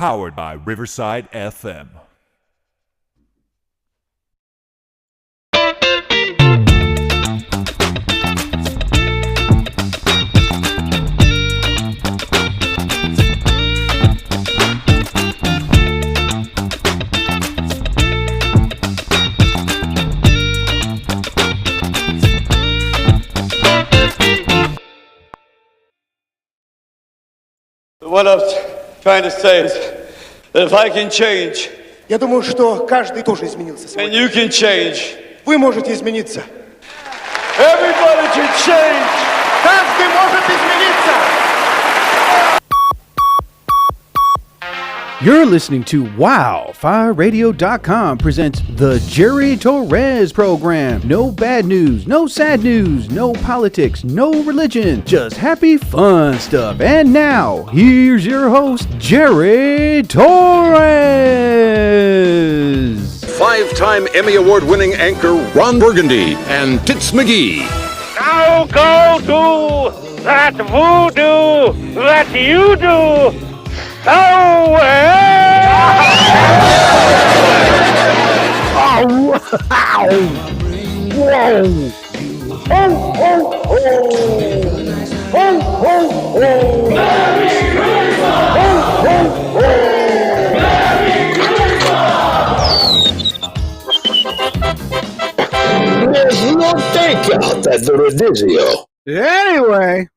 powered by Riverside FM. What I'm trying to say is that if I can change, Я думаю, что каждый тоже изменился and сегодня. you can change, Вы можете измениться. everybody can change. Каждый может измениться. You're listening to WowFireRadio.com presents the Jerry Torres program. No bad news, no sad news, no politics, no religion, just happy fun stuff. And now, here's your host, Jerry Torres. Five-time Emmy Award-winning anchor Ron Burgundy and Tits McGee. Now go do that voodoo that you do so well. Oh, wow. Whoa. Oh, oh, oh. Oh, oh, oh. Merry Christmas. Oh, oh, oh. There's no takeout at the Rodizio. Anyway.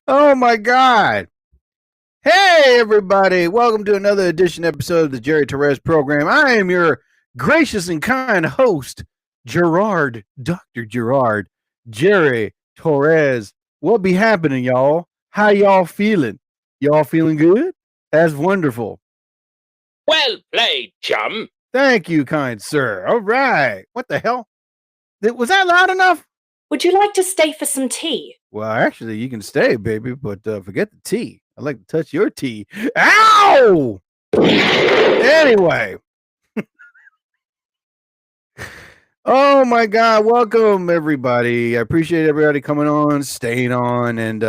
Oh my God. Hey everybody. Welcome to another episode of the Jerry Torres program. I am your gracious and kind host, Gerard, Dr. Gerard, Jerry Torres. What be happening, y'all? How y'all feeling? Y'all feeling good? That's wonderful. Well played, chum. Thank you, kind sir. All right. What the hell? Was that loud enough? Would you like to stay for some tea? Well, actually, you can stay, baby, but forget the tea. I'd like to touch your tea. Ow! Anyway. Oh, my God. Welcome, everybody. I appreciate everybody coming on, staying on. And,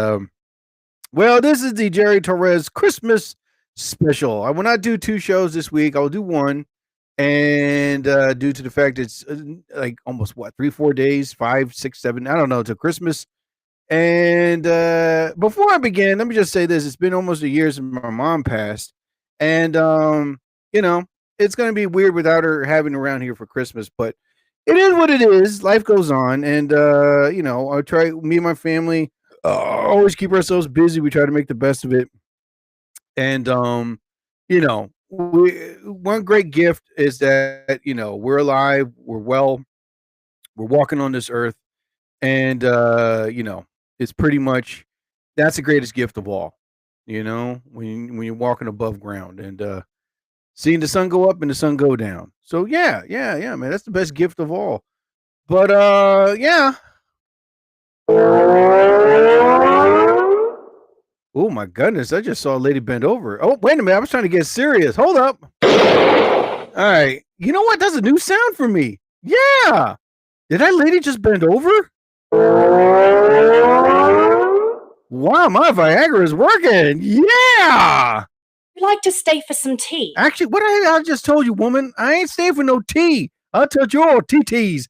well, this is the Jerry Torres Christmas special. I will not do two shows this week. I will do one. And due to the fact it's like almost 3-4 days, 5, 6, 7, I don't know, to Christmas. And before I begin, let me just say this. It's been almost a year since my mom passed. And, you know, it's going to be weird without her having around here for Christmas. But it is what it is. Life goes on. And, you know, I try, me and my family always keep ourselves busy. We try to make the best of it. And, you know, one great gift is that, you know, we're alive, we're well, we're walking on this earth. And, you know, it's pretty much, that's the greatest gift of all, you know, when you're walking above ground and seeing the sun go up and the sun go down. So yeah, man, that's the best gift of all. But yeah. Oh my goodness, I just saw a lady bend over. Oh, wait a minute, I was trying to get serious. Hold up. All right. You know what? That's a new sound for me. Yeah. Did that lady just bend over? Wow, my Viagra is working. Yeah. Would you like to stay for some tea? Actually, what I just told you, woman, I ain't staying for no tea. I'll touch your TTs.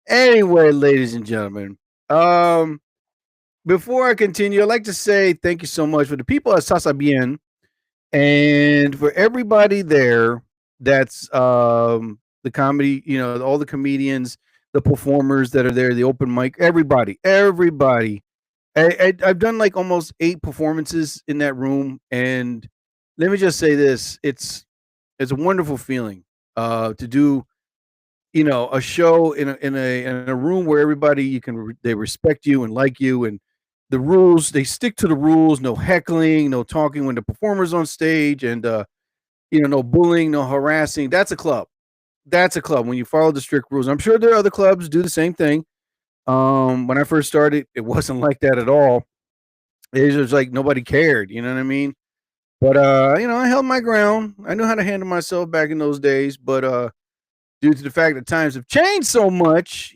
Anyway, ladies and gentlemen, before I continue, I'd like to say thank you so much for the people at Sasa Bien and for everybody there. That's the comedy, you know, all the comedians, the performers that are there, the open mic, everybody. I've done like almost 8 performances in that room, and let me just say this: it's a wonderful feeling to do, you know, a show in a room where everybody they respect you and like you, and the rules, they stick to the rules. No heckling, no talking when the performer's on stage, and you know, no bullying, no harassing. That's a club. When you follow the strict rules. I'm sure there are other clubs do the same thing. When I first started, it wasn't like that at all. It was just like nobody cared, you know what I mean? But you know, I held my ground. I knew how to handle myself back in those days. But due to the fact that times have changed so much,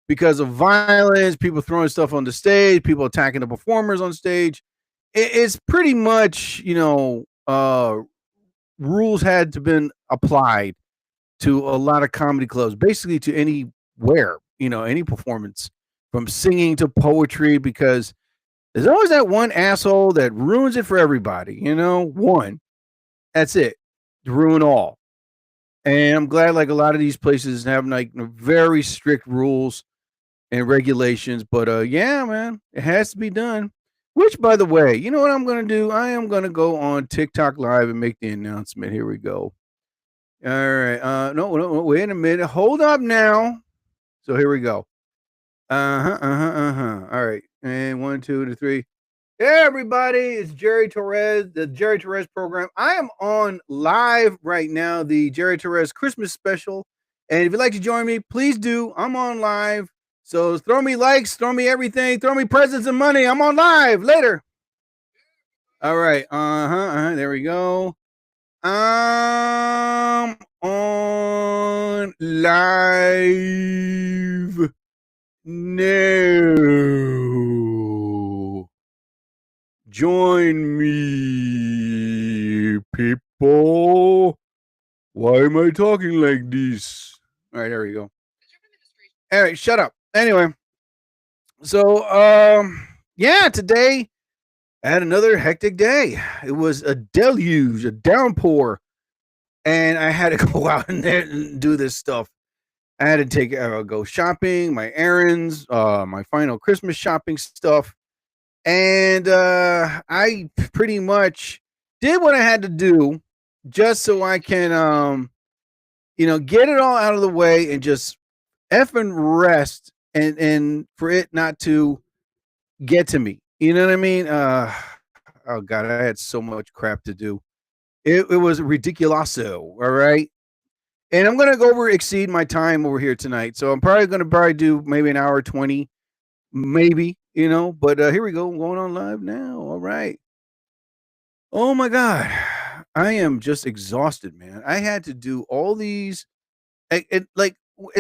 because of violence, people throwing stuff on the stage, people attacking the performers on stage. It's pretty much, rules had to been applied to a lot of comedy clubs, basically to anywhere, any performance, from singing to poetry, because there's always that one asshole that ruins it for everybody, one. That's it. Ruin all. And I'm glad like a lot of these places have like very strict rules and regulations, but yeah, man, it has to be done. Which, by the way, you know what I'm going to do? I am going to go on TikTok Live and make the announcement. Here we go. All right. No, wait a minute. Hold up now. So here we go. All right. And 1, 2, 3. Hey, everybody. It's Jerry Torres, the Jerry Torres program. I am on live right now, the Jerry Torres Christmas special. And if you'd like to join me, please do. I'm on live. So throw me likes, throw me everything, throw me presents and money. I'm on live later. All right. There we go. I'm on live now. Join me, people. Why am I talking like this? All right, there we go. All right, shut up. Anyway, so yeah, today I had another hectic day. It was a deluge, a downpour, and I had to go out and do this stuff. I had to go shopping, my errands, my final Christmas shopping stuff, and I pretty much did what I had to do just so I can, get it all out of the way and just effing rest and for it not to get to me. You know what I mean? Oh God, I had so much crap to do. It was ridiculoso. All right. And I'm going to exceed my time over here tonight. So I'm probably going to do maybe an hour 20, maybe, but here we go. I'm going on live now. All right. Oh my God. I am just exhausted, man. I had to do all these, it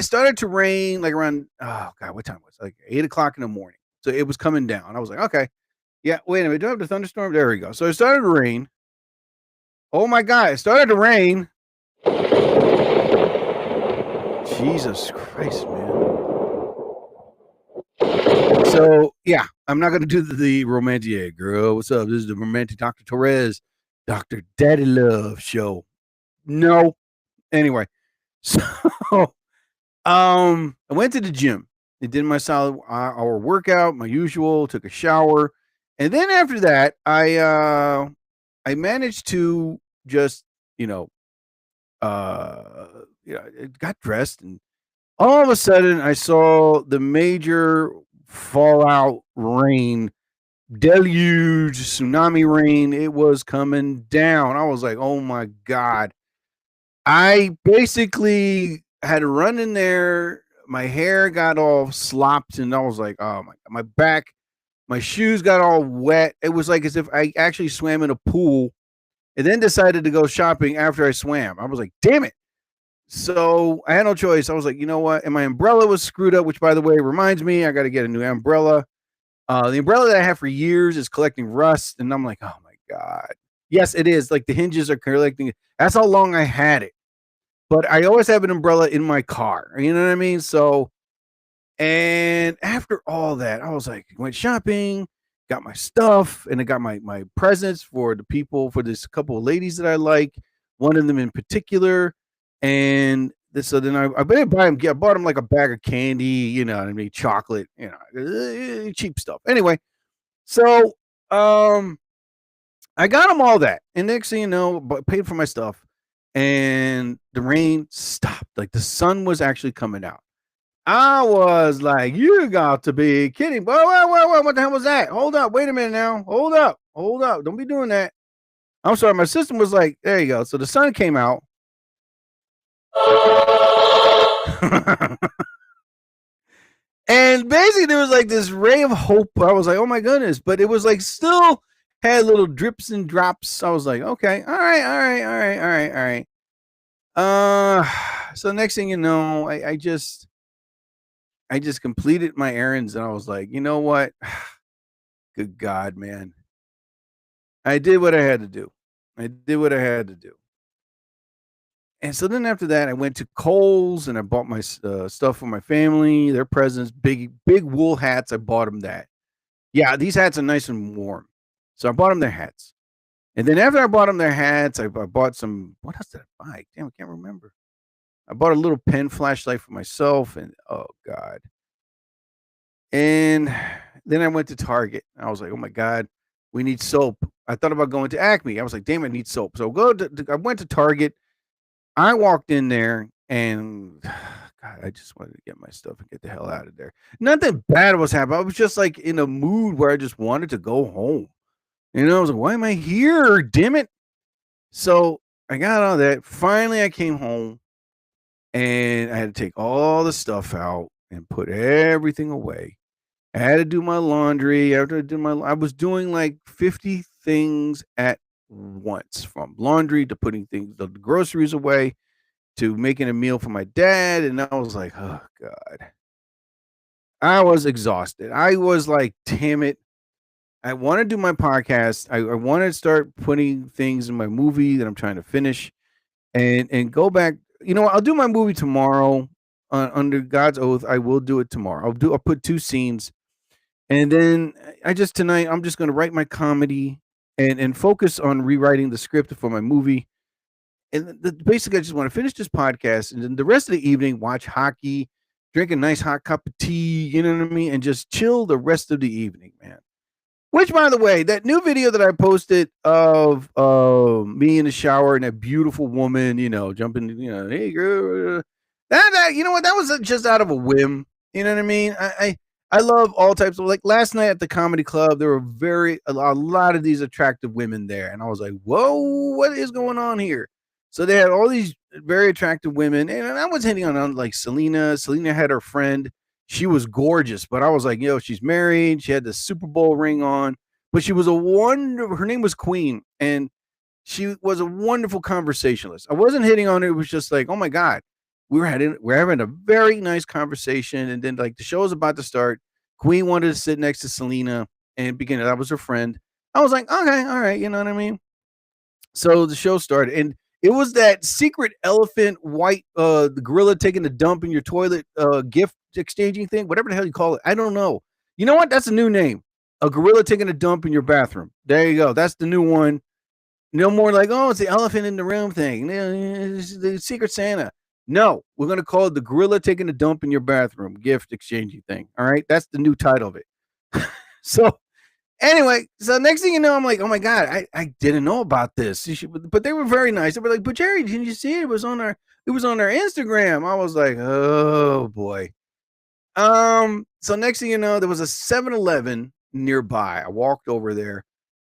started to rain like around, oh God, what time was it? Like 8 o'clock in the morning. So it was coming down. I was like, okay, yeah, wait a minute. Do I have the thunderstorm? There we go. So it started to rain. Oh my God, it started to rain. Jesus Christ, man. So yeah, I'm not going to do the romantic, hey, girl. What's up? This is the romantic Dr. Torres, Dr. Daddy Love show. No. Anyway, so I went to the gym. I did my solid hour workout, my usual, took a shower. And then after that, I managed to just, got dressed, and all of a sudden I saw the major fallout rain, deluge, tsunami rain. It was coming down. I was like, oh my God. I basically had to run in there. My hair got all slopped, and I was like, oh my back, my shoes got all wet. It was like as if I actually swam in a pool and then decided to go shopping after I swam. I was like, damn it. So I had no choice. I was like, you know what? And my umbrella was screwed up, which, by the way, reminds me, I got to get a new umbrella. The umbrella that I have for years is collecting rust, and I'm like, oh my God. Yes, it is. Like the hinges are collecting. That's how long I had it. But I always have an umbrella in my car. You know what I mean? So, and after all that, I was like, went shopping, got my stuff, and I got my presents for the people, for this couple of ladies that I like, one of them in particular. And so then I bought them like a bag of candy, you know what I mean? Chocolate, cheap stuff. Anyway, so I got them all that. And next thing you know, paid for my stuff. And the rain stopped. Like the sun was actually coming out. I was like, you got to be kidding. Whoa, what the hell was that? Hold up. Wait a minute now. Hold up. Don't be doing that. I'm sorry. My system was like, there you go. So the sun came out. And basically there was like this ray of hope. I was like, oh my goodness. But it was like still had little drips and drops. I was like, okay, all right. so next thing you know, I just completed my errands, and I was like, you know what? Good God, man. I did what I had to do. I did what I had to do. And so then after that, I went to Kohl's and I bought my stuff for my family, their presents, big wool hats. I bought them that. Yeah, these hats are nice and warm. So I bought them their hats. And then after I bought them their hats, I bought some, what else did I buy? Damn, I can't remember. I bought a little pen flashlight for myself, and oh God. And then I went to Target. I was like, oh my God, we need soap. I thought about going to Acme. I was like, damn, I need soap. So I went to Target. I walked in there and God, I just wanted to get my stuff and get the hell out of there. Nothing bad was happening. I was just like in a mood where I just wanted to go home. You know, I was like, why am I here? Damn it. So I got all that. Finally, I came home and I had to take all the stuff out and put everything away. I had to do my laundry. After I did I was doing like 50 things at once, from laundry to putting the groceries away to making a meal for my dad. And I was like, oh God. I was exhausted. I was like, damn it. I want to do my podcast. I want to start putting things in my movie that I'm trying to finish and go back. You know, I'll do my movie tomorrow under God's oath. I will do it tomorrow. I'll put 2 scenes. And then tonight, I'm just going to write my comedy and focus on rewriting the script for my movie. And basically, I just want to finish this podcast. And then the rest of the evening, watch hockey, drink a nice hot cup of tea, you know what I mean? And just chill the rest of the evening, man. Which, by the way, that new video that I posted of me in the shower and that beautiful woman, you know, jumping, you know, hey girl, that you know what, that was just out of a whim. You know what I mean? I love all types of, like last night at the comedy club, there were a lot of these attractive women there, and I was like, whoa, what is going on here? So they had all these very attractive women, and I was hitting on like Selena. Selena had her friend. She was gorgeous, but I was like, yo, she's married. She had the Super Bowl ring on, but she was her name was Queen, and she was a wonderful conversationalist. I wasn't hitting on her. It was just like, oh my God, we're having a very nice conversation. And then like the show was about to start. Queen wanted to sit next to Selena and that was her friend. I was like, okay, all right. You know what I mean? So the show started, and it was that secret elephant white, the gorilla taking a dump in your toilet, gift exchanging thing, whatever the hell you call it. I don't know. You know what? That's a new name. A gorilla taking a dump in your bathroom. There you go. That's the new one. No more like, oh, it's the elephant in the room thing. It's the Secret Santa. No, we're going to call it the gorilla taking a dump in your bathroom gift exchanging thing. All right. That's the new title of it. So anyway, so next thing you know, I'm like, oh my God, I didn't know about this. But they were very nice. They were like, but Jerry, didn't you see it? It was on our Instagram. I was like, oh boy. So next thing you know, there was a 7-Eleven nearby. I walked over there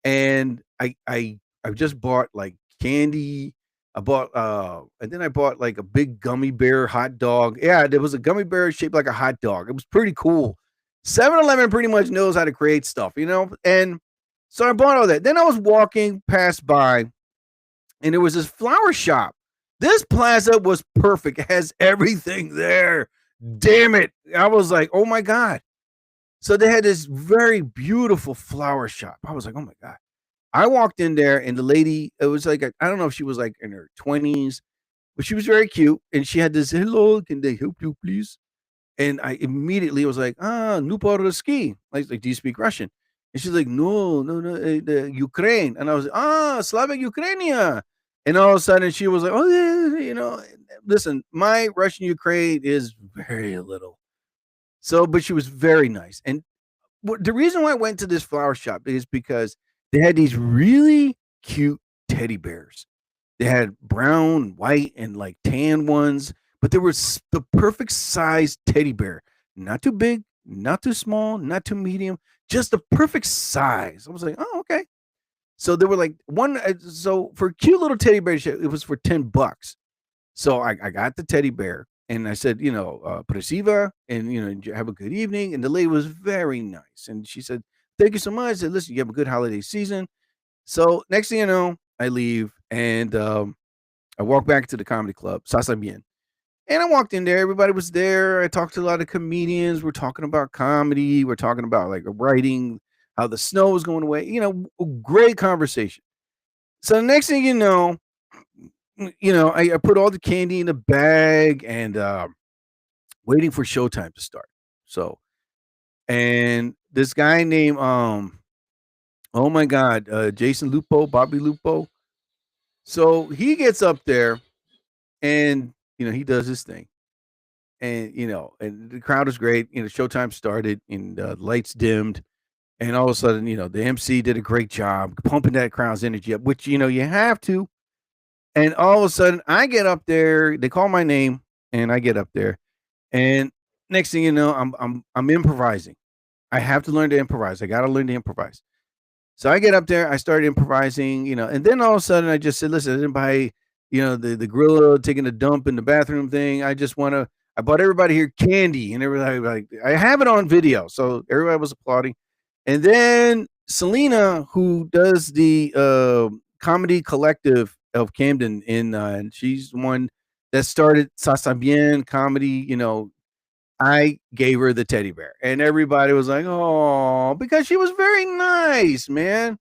and I just bought like candy. I bought and then I bought like a big gummy bear hot dog. Yeah, there was a gummy bear shaped like a hot dog. It was pretty cool. 7-Eleven pretty much knows how to create stuff, you know? And so I bought all that. Then I was walking past by and there was this flower shop. This plaza was perfect. It has everything there. Damn it. I was like, oh my God. So they had this very beautiful flower shop. I was like, oh my God. I walked in there and the lady, it was like, I don't know if she was like in her 20s, but she was very cute. And she had this, hello, can they help you, please? And I immediately was like, new part of the ski. Like, do you speak Russian? And she's like, no, the Ukraine. And I was like, Slavic Ukrainia. And all of a sudden she was like, oh yeah, you know, listen, my Russian Ukraine is very little. So, but she was very nice. And the reason why I went to this flower shop is because they had these really cute teddy bears. They had brown, white, and like tan ones, but they were the perfect size teddy bear. Not too big, not too small, not too medium, just the perfect size. I was like, oh, okay. So there were like so for a cute little teddy bear, it was for $10. So I got the teddy bear and I said, you know, Prasiva, and, you know, have a good evening. And the lady was very nice. And she said, thank you so much. I said, listen, you have a good holiday season. So next thing you know, I leave and I walk back to the comedy club, Sasa Bien. And I walked in there. Everybody was there. I talked to a lot of comedians. We're talking about comedy. We're talking about like writing, how the snow was going away. Great conversation. So the next thing you know, I put all the candy in the bag and waiting for showtime to start. So, and this guy named oh my God, Jason Lupo, Bobby Lupo. So he gets up there and he does his thing. And and the crowd is great. Showtime started and lights dimmed. And all of a sudden, the MC did a great job pumping that crowd's energy up, which you have to. And all of a sudden, I get up there. They call my name, and I get up there. And next thing you know, I'm improvising. I have to learn to improvise. I got to learn to improvise. So I get up there. I start improvising, and then all of a sudden, I just said, "Listen, I didn't buy, the gorilla taking a dump in the bathroom thing. I bought everybody here candy," and everybody like, I have it on video, so everybody was applauding. And then Selena, who does the comedy collective of Camden, and she's the one that started Sasa Bien comedy. I gave her the teddy bear, and everybody was like, "Oh," because she was very nice, man,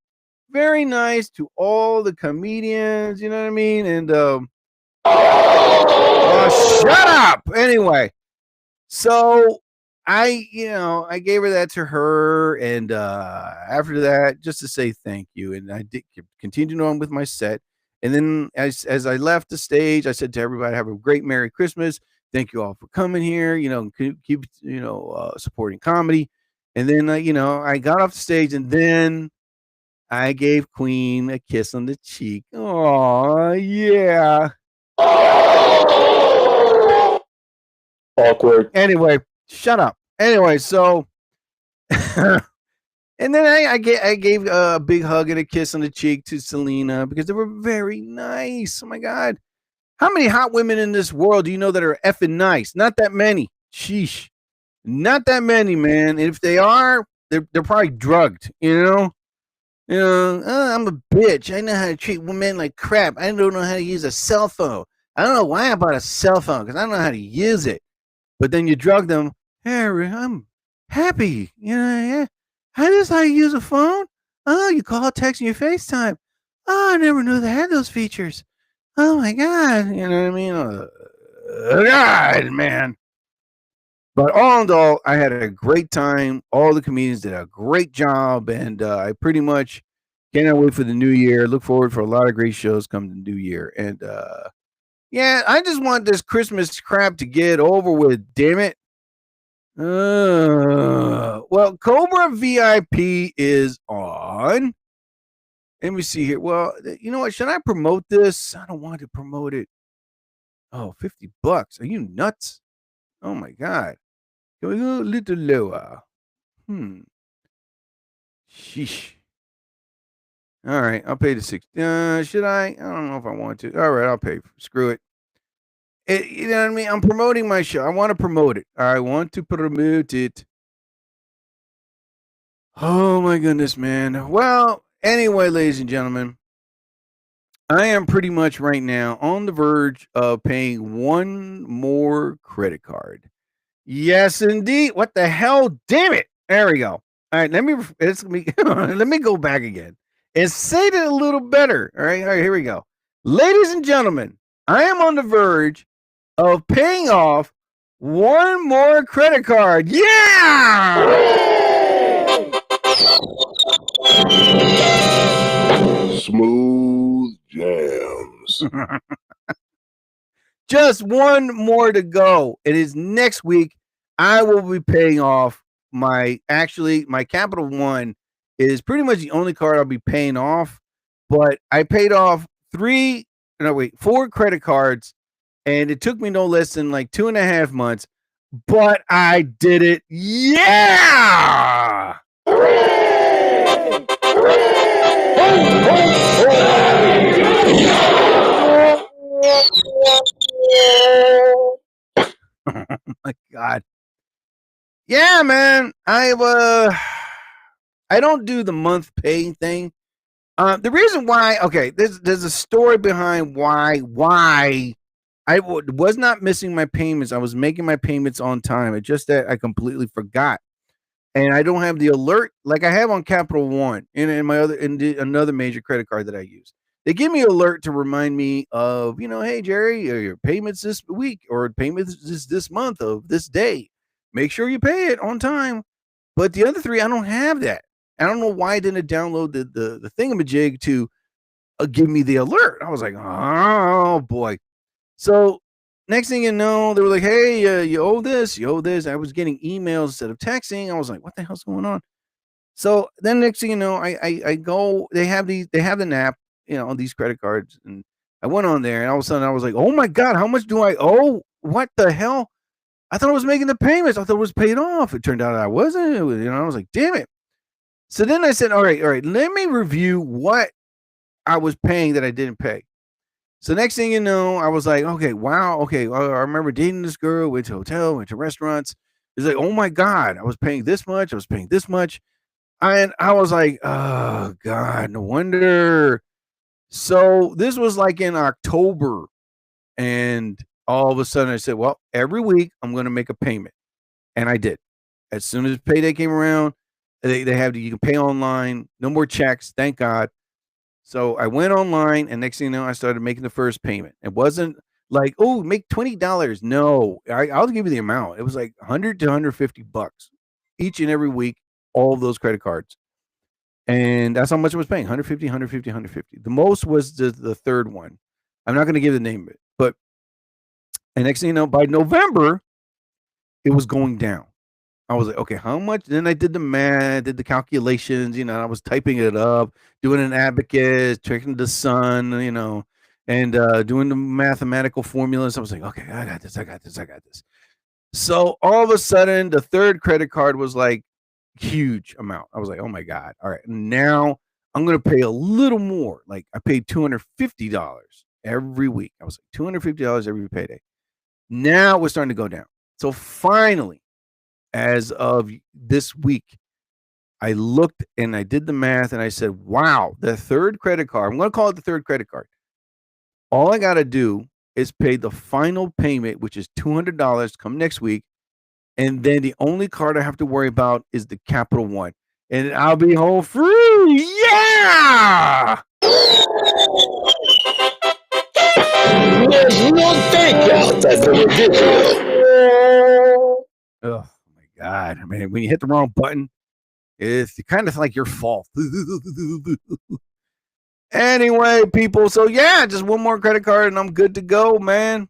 very nice to all the comedians. You know what I mean? And shut up. Anyway, so I gave her that to her, and after that, just to say thank you, and I did continue on with my set. And then as I left the stage, I said to everybody, "Have a great Merry Christmas. Thank you all for coming here. Keep supporting comedy." And then I got off the stage, and then I gave Queen a kiss on the cheek. Oh yeah. Awkward. Anyway, shut up. Anyway, so and then I gave a big hug and a kiss on the cheek to Selena because they were very nice. Oh my God. How many hot women in this world do you know that are effing nice? Not that many. Sheesh. Not that many, man. And if they are, they're probably drugged, I'm a bitch. I know how to treat women like crap. I don't know how to use a cell phone. I don't know why I bought a cell phone because I don't know how to use it. But then you drug them. Hey, I'm happy. Yeah. How does how you use a phone? Oh, you call, text, and you FaceTime. Oh, I never knew they had those features. Oh my God. You know what I mean? God, man. But all in all, I had a great time. All the comedians did a great job. And I pretty much cannot wait for the new year. Look forward for a lot of great shows come the new year. And yeah, I just want this Christmas crap to get over with, damn it. Well, Cobra VIP is on. Let me see here. Well, you know what? Should I promote this? I don't want to promote it. Oh, $50. Are you nuts? Oh my God. Can we go a little lower? Sheesh. All right, I'll pay the $60. Should I? I don't know if I want to. All right, I'll pay. Screw it. You know what I mean? I'm promoting my show. I want to promote it. I want to promote it. Oh my goodness, man. Well, anyway, ladies and gentlemen, I am pretty much right now on the verge of paying one more credit card. Yes, indeed. What the hell? Damn it. There we go. All right, let me go back again and say it a little better. All right, here we go. Ladies and gentlemen, I am on the verge of paying off one more credit card. Yeah! Smooth jams. Just one more to go. It is next week. I will be paying off my Capital One is pretty much the only card I'll be paying off. But I paid off 4 credit cards, and it took me no less than like 2.5 months. But I did it. Yeah! Oh my God. Yeah, man. I don't do the month pay thing. The reason why, okay, there's a story behind why was not missing my payments. I was making my payments on time. It's just that I completely forgot. And I don't have the alert like I have on Capital One and in my other another major credit card that I use. They give me an alert to remind me of, hey Jerry, your payments this week or payments this month of this day. Make sure you pay it on time. But the other three, I don't have that. I don't know why I didn't download the thingamajig to give me the alert. I was like, oh boy. So next thing you know, they were like, hey, you owe this, you owe this. I was getting emails instead of texting. I was like, what the hell's going on? So then next thing you know, I go, they have an app, these credit cards. And I went on there and all of a sudden I was like, oh my God, how much do I owe? What the hell? I thought I was making the payments. I thought it was paid off. It turned out I wasn't. I was like, damn it. So then I said, all right, let me review what I was paying that I didn't pay. So next thing you know, I was like, okay, wow, okay. I remember dating this girl, went to a hotel, went to restaurants. It's like, oh my God, I was paying this much. I was paying this much. And I was like, oh God, no wonder. So this was like in October. And all of a sudden I said, well, every week I'm going to make a payment. And I did. As soon as payday came around, they have you can pay online, no more checks, thank God. So I went online and next thing you know, I started making the first payment. It wasn't like, oh, make $20. No, I'll give you the amount. It was like $100 to $150 each and every week, all of those credit cards. And that's how much I was paying, $150, $150, $150. The most was the third one. I'm not going to give the name of it, but and next thing you know, by November, it was going down. I was like, okay, how much? Then I did the math, did the calculations, I was typing it up, doing an abacus, checking the sun, and doing the mathematical formulas. I was like, okay, I got this. So all of a sudden, the third credit card was like huge amount. I was like, oh my God. All right. Now I'm going to pay a little more. Like I paid $250 every week. I was like $250 every payday. Now we're starting to go down. So finally, as of this week, I looked and I did the math and I said, wow, the third credit card, I'm going to call it the third credit card. All I got to do is pay the final payment, which is $200 come next week. And then the only card I have to worry about is the Capital One. And I'll be home free. Yeah! There's no takeout at the Oh my God. I mean, when you hit the wrong button, it's kind of like your fault. Anyway, people. So yeah, just one more credit card and I'm good to go, man.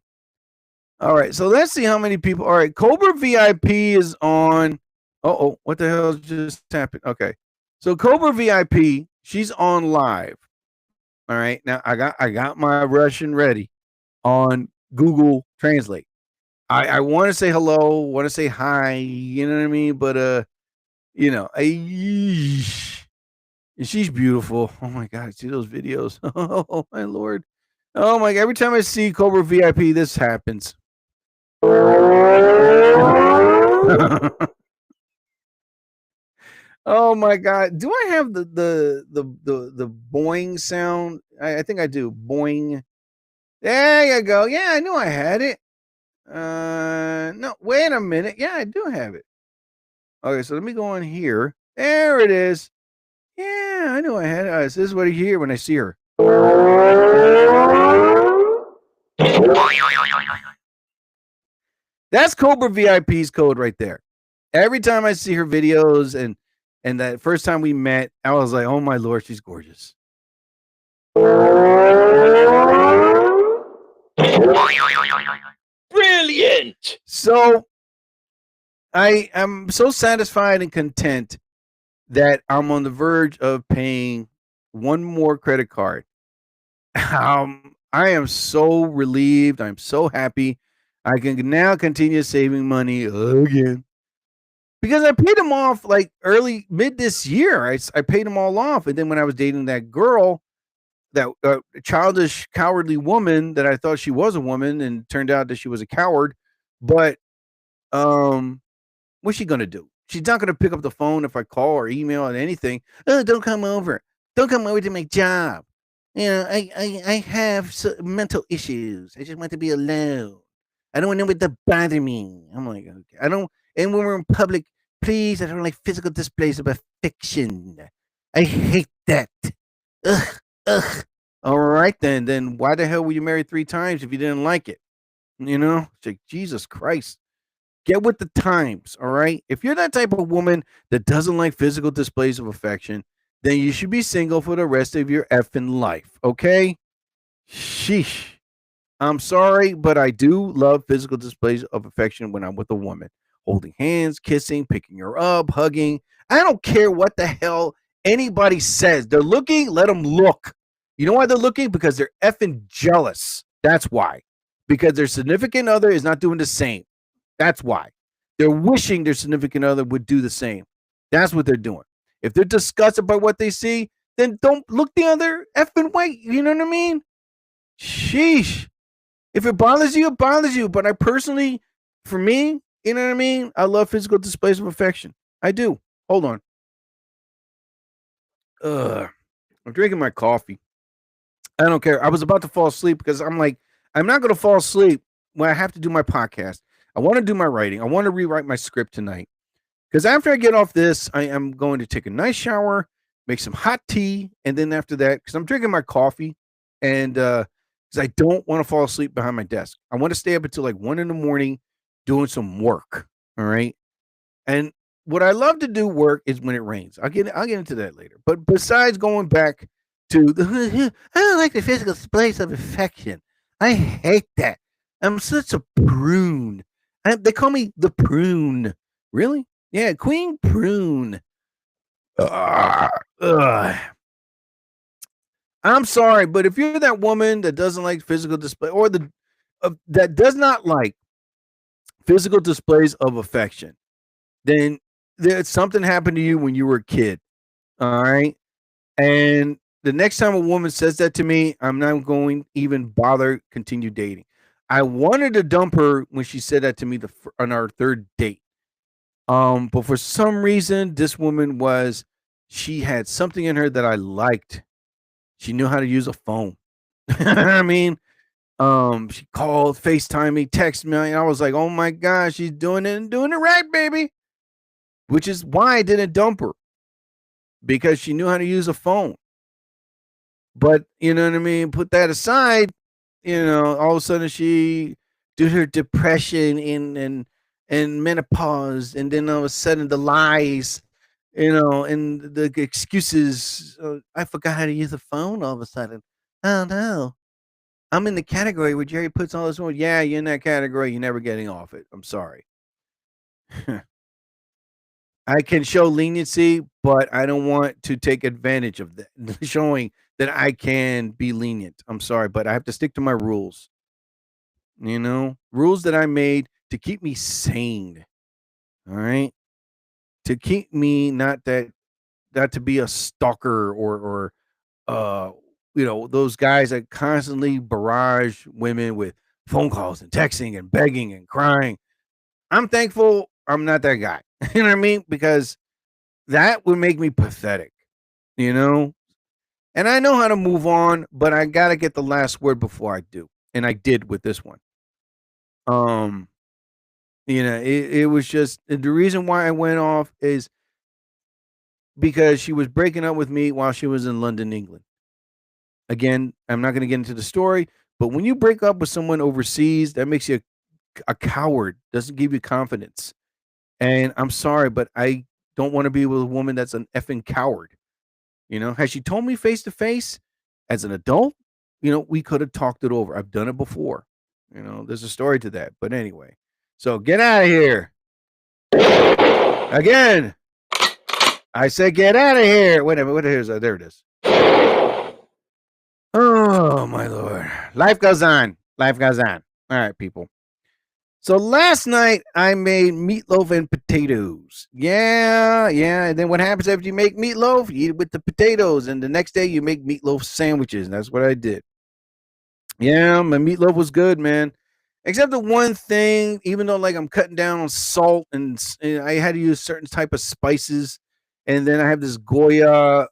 All right. So let's see how many people. All right. Cobra VIP is on. Oh, what the hell just happened? Okay. So Cobra VIP, she's on live. All right. Now I got my Russian ready on Google Translate. I want to say hello, want to say hi, you know what I mean? But she's beautiful. Oh my God, see those videos. Oh my Lord. Oh my God. Every time I see Cobra VIP, this happens. Oh my God. Do I have the boing sound? I think I do. Boing. There you go. Yeah, I knew I had it. No, wait a minute. Yeah, I do have it. Okay, so let me go in here. There it is. Yeah, I knew I had it. This is what I hear when I see her. That's Cobra VIP's code right there. Every time I see her videos and that first time we met, I was like, oh my Lord, she's gorgeous. Brilliant! So I am so satisfied and content that I'm on the verge of paying one more credit card. I am so relieved. I'm so happy. I can now continue saving money again. Because I paid them off like mid this year. I paid them all off. And then when I was dating that girl, that childish, cowardly woman that I thought she was a woman and turned out that she was a coward. But what's she going to do? She's not going to pick up the phone if I call or email or anything. Oh, don't come over. Don't come over to my job. I have mental issues. I just want to be alone. I don't want anyone to bother me. I'm like, okay. I don't, and when we're in public, please, I don't like physical displays of affection. I hate that. Ugh, ugh. All right, then why the hell were you married 3 times if you didn't like it? It's like, Jesus Christ. Get with the times, all right? If you're that type of woman that doesn't like physical displays of affection, then you should be single for the rest of your effing life, okay? Sheesh. I'm sorry, but I do love physical displays of affection when I'm with a woman. Holding hands, kissing, picking her up, hugging. I don't care what the hell anybody says. They're looking, let them look. You know why they're looking? Because they're effing jealous. That's why. Because their significant other is not doing the same. That's why. They're wishing their significant other would do the same. That's what they're doing. If they're disgusted by what they see, then don't look the other effing way. You know what I mean? Sheesh. If it bothers you, it bothers you. But I personally, for me, you know what I mean? I love physical displays of affection. I do. Hold on. I'm drinking my coffee. I don't care. I was about to fall asleep because I'm like, I'm not going to fall asleep when I have to do my podcast. I want to do my writing. I want to rewrite my script tonight. Because after I get off this, I am going to take a nice shower, make some hot tea, and then after that, because I'm drinking my coffee, and because I don't want to fall asleep behind my desk. I want to stay up until like 1 a.m. doing some work. All right. And what I love to do work is when it rains. I'll get into that later. But besides going back to the I don't like the physical displays of affection. I hate that. I'm such a prune. They call me the prune. Really? Yeah, Queen Prune. I'm sorry, but if you're that woman that doesn't like physical display or that does not like physical displays of affection, then there's something happened to you when you were a kid. All right. And the next time a woman says that to me, I'm not going to even bother continue dating. I wanted to dump her when she said that to me on our third date. But for some reason, this woman she had something in her that I liked. She knew how to use a phone. I mean, she called, FaceTime me, text me, and I was like, oh my gosh, she's doing it and doing it right, baby. Which is why I didn't dump her. Because she knew how to use a phone. But you know what I mean? Put that aside, all of a sudden she did her depression and menopause, and then all of a sudden the lies, and the excuses. I forgot how to use a phone all of a sudden. Oh no. I'm in the category where Jerry puts all this on. Yeah, you're in that category. You're never getting off it. I'm sorry. I can show leniency, but I don't want to take advantage of that, showing that I can be lenient. I'm sorry, but I have to stick to my rules. Rules that I made to keep me sane. All right. To keep me not to be a stalker or those guys that constantly barrage women with phone calls and texting and begging and crying. I'm thankful I'm not that guy. You know what I mean? Because that would make me pathetic, And I know how to move on, but I got to get the last word before I do. And I did with this one. It was just the reason why I went off is because she was breaking up with me while she was in London, England. Again, I'm not going to get into the story, but when you break up with someone overseas, that makes you a coward, doesn't give you confidence. And I'm sorry, but I don't want to be with a woman that's an effing coward. Has she told me face to face as an adult, we could have talked it over. I've done it before. There's a story to that. But anyway, so get out of here. Again, I said get out of here. Wait a minute. What is it? There it is. Oh, my Lord. Life goes on. Life goes on. All right, people. So last night I made meatloaf and potatoes. Yeah. And then what happens after you make meatloaf? You eat it with the potatoes. And the next day you make meatloaf sandwiches. And that's what I did. Yeah, my meatloaf was good, man. Except the one thing, even though like I'm cutting down on salt and I had to use certain type of spices, And then I have this Goya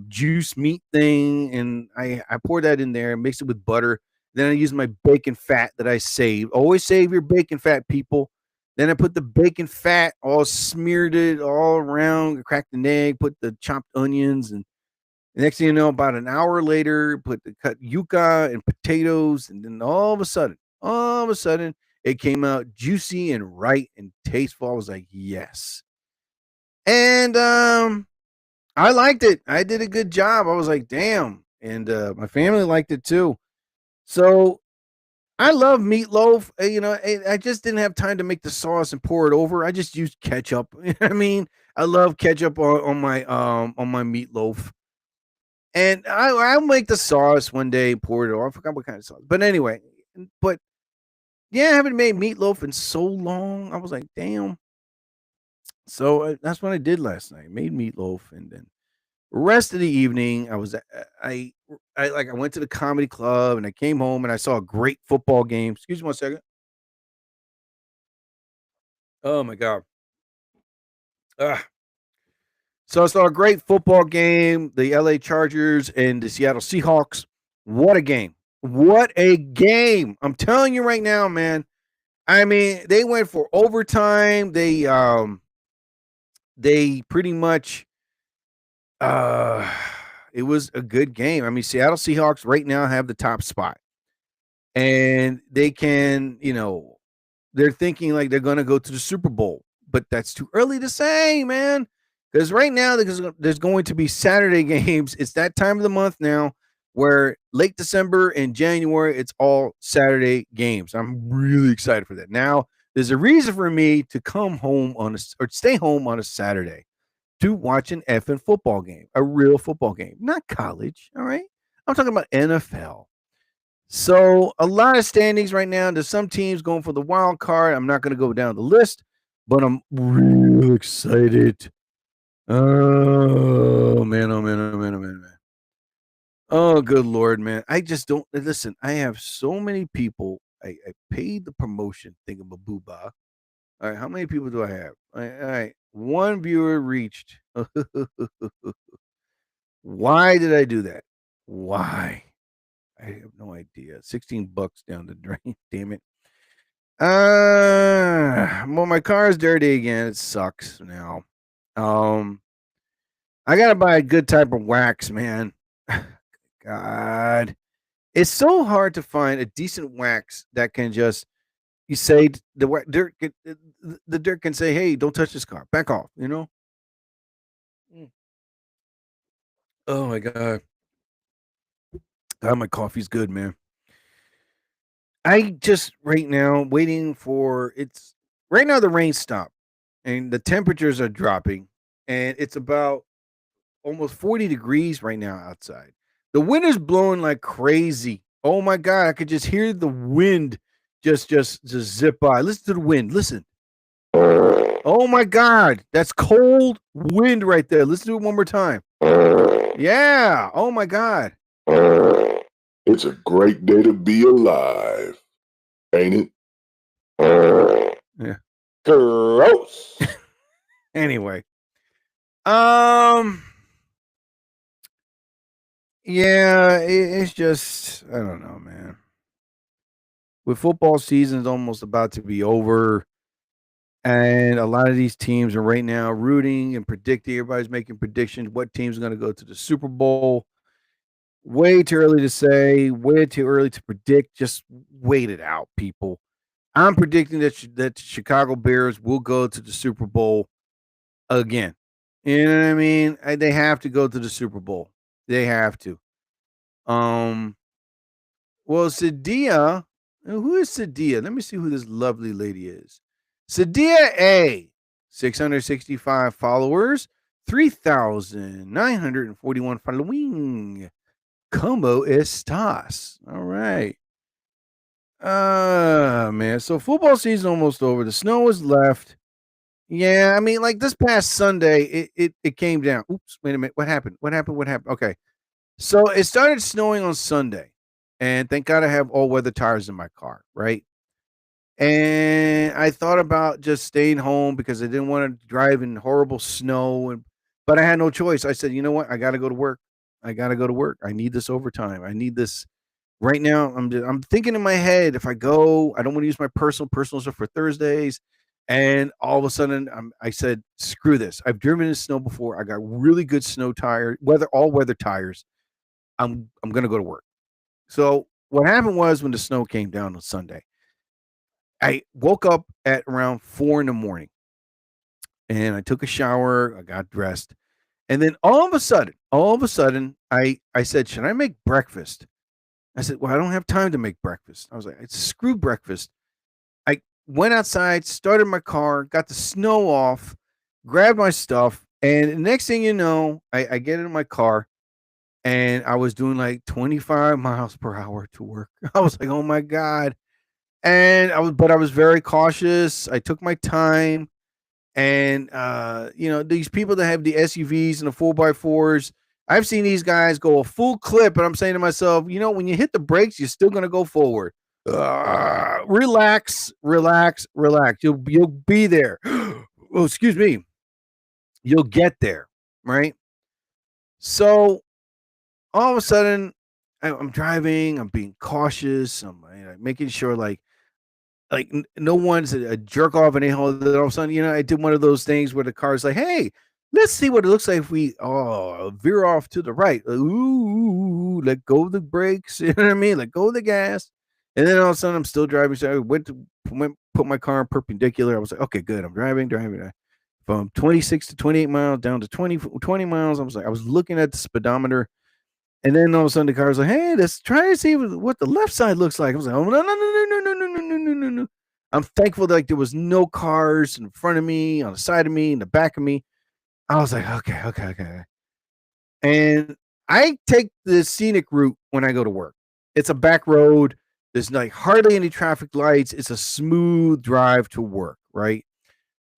juice meat thing, and I pour that in there and mix it with butter. Then I use my bacon fat that I saved. Always save your bacon fat, people. Then I put the bacon fat, all smeared it all around, cracked an egg, put the chopped onions, and the next thing you know, about an hour later, put the cut yuca and potatoes, and then all of a sudden, it came out juicy and right and tasteful. I was like, yes. And I liked it. I did a good job. I was like, damn. And my family liked it too. So I love meatloaf. I just didn't have time to make the sauce and pour it over. I just used ketchup. You know what I mean? I love ketchup on my meatloaf. And I'll make the sauce one day, pour it over. I forgot what kind of sauce. But anyway, yeah, I haven't made meatloaf in so long. I was like, damn. So that's what I did last night. Made meatloaf, and then rest of the evening, I went to the comedy club, and I came home and I saw a great football game. Excuse me 1 second. Oh my god. So I saw a great football game, the LA Chargers and the Seattle Seahawks. What a game. What a game. I'm telling you right now, man. I mean, they went for overtime. They pretty much it was a good game. I mean, Seattle Seahawks right now have the top spot. And they can, they're thinking like they're going to go to the Super Bowl, but that's too early to say, man. Because right now there's going to be Saturday games. It's that time of the month now where late December and January, it's all Saturday games. I'm really excited for that. Now, there's a reason for me to come home or stay home on a Saturday to watch an effing football game, a real football game, not college. All right. I'm talking about NFL. So a lot of standings right now. There's some teams going for the wild card. I'm not going to go down the list, but I'm real excited. Oh man, oh man, oh man, oh man, man. Oh, good Lord, man. I just don't listen. I have so many people. I paid the promotion thingamabooba. All right, how many people do I have? All right, one viewer reached. Why did I do that? Why? I have no idea. $16 down the drain. Damn it. Well, my car is dirty again. It sucks now. I gotta buy a good type of wax, man. God, it's so hard to find a decent wax that can just you say the dirt can say, "Hey, don't touch this car. Back off." Oh my god. God, my coffee's good, man. I just right now waiting for it's right now the rain stopped and the temperatures are dropping and it's about almost 40 degrees right now outside. The wind is blowing like crazy. Oh my god, I could just hear the wind just zip by. Listen to the wind. Listen. Oh my god, that's cold wind right there. Listen to it one more time. Yeah. Oh my god. It's a great day to be alive, ain't it? Yeah. Gross. Anyway. Yeah, it's just I don't know, man. With football season's almost about to be over, and a lot of these teams are right now rooting and predicting. Everybody's making predictions. What team's going to go to the Super Bowl? Way too early to say. Way too early to predict. Just wait it out, people. I'm predicting that the Chicago Bears will go to the Super Bowl again. You know what I mean? They have to go to the Super Bowl. They have to. Well, Sadia, who is Sadia? Let me see who this lovely lady is. Sadia A, 665 followers, 3,941 following. Como estás? All right. Man. So football season almost over. The snow is left. Yeah, I mean, like this past Sunday, it came down. Oops, wait a minute. What happened? Okay. So it started snowing on Sunday. And thank God I have all-weather tires in my car, right? And I thought about just staying home because I didn't want to drive in horrible snow. But I had no choice. I said, you know what? I got to go to work. I got to go to work. I need this overtime. I need this right now. I'm thinking in my head, if I go, I don't want to use my personal stuff for Thursdays. And all of a sudden, I said, screw this. I've driven in snow before. I got really good snow tire, all weather tires. I'm going to go to work. So what happened was when the snow came down on Sunday, I woke up at around 4 a.m. and I took a shower. I got dressed. And then all of a sudden, I said, should I make breakfast? I said, well, I don't have time to make breakfast. I was like, screw breakfast. I went outside, started my car, got the snow off, grabbed my stuff. And the next thing you know, I get in my car and I was doing like 25 miles per hour to work. I was like, oh my God. And I was very cautious. I took my time. And these people that have the SUVs and the 4x4s, I've seen these guys go a full clip, and I'm saying to myself, when you hit the brakes, you're still gonna go forward. Relax. You'll be there. Oh, excuse me. You'll get there, right? So all of a sudden, I'm driving. I'm being cautious. I'm making sure like no one's a jerk off and all of a sudden, I did one of those things where the car's like, hey, let's see what it looks like if we veer off to the right. Ooh, let go of the brakes. You know what I mean? Let go of the gas. And then all of a sudden I'm still driving. So I went put my car in perpendicular. I was like, okay, good. I'm driving from 26 to 28 miles down to 20 miles. I was looking at the speedometer. And then all of a sudden the car was like, hey, let's try to see what the left side looks like. I was like, oh, no. I'm thankful that there was no cars in front of me, on the side of me, in the back of me. I was like, okay. And I take the scenic route when I go to work. It's a back road. There's like hardly any traffic lights. It's a smooth drive to work, right?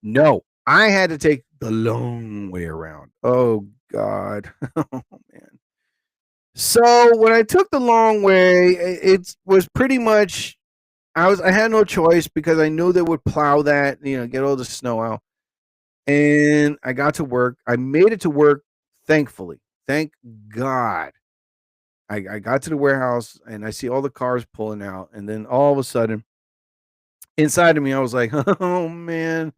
No, I had to take the long way around. Oh, God. Oh, man. So when I took the long way, it was pretty much I had no choice because I knew they would plow that, get all the snow out. And I got to work. I made it to work, thankfully. Thank God. I got to the warehouse and I see all the cars pulling out. And then all of a sudden, inside of me, I was like, oh, man.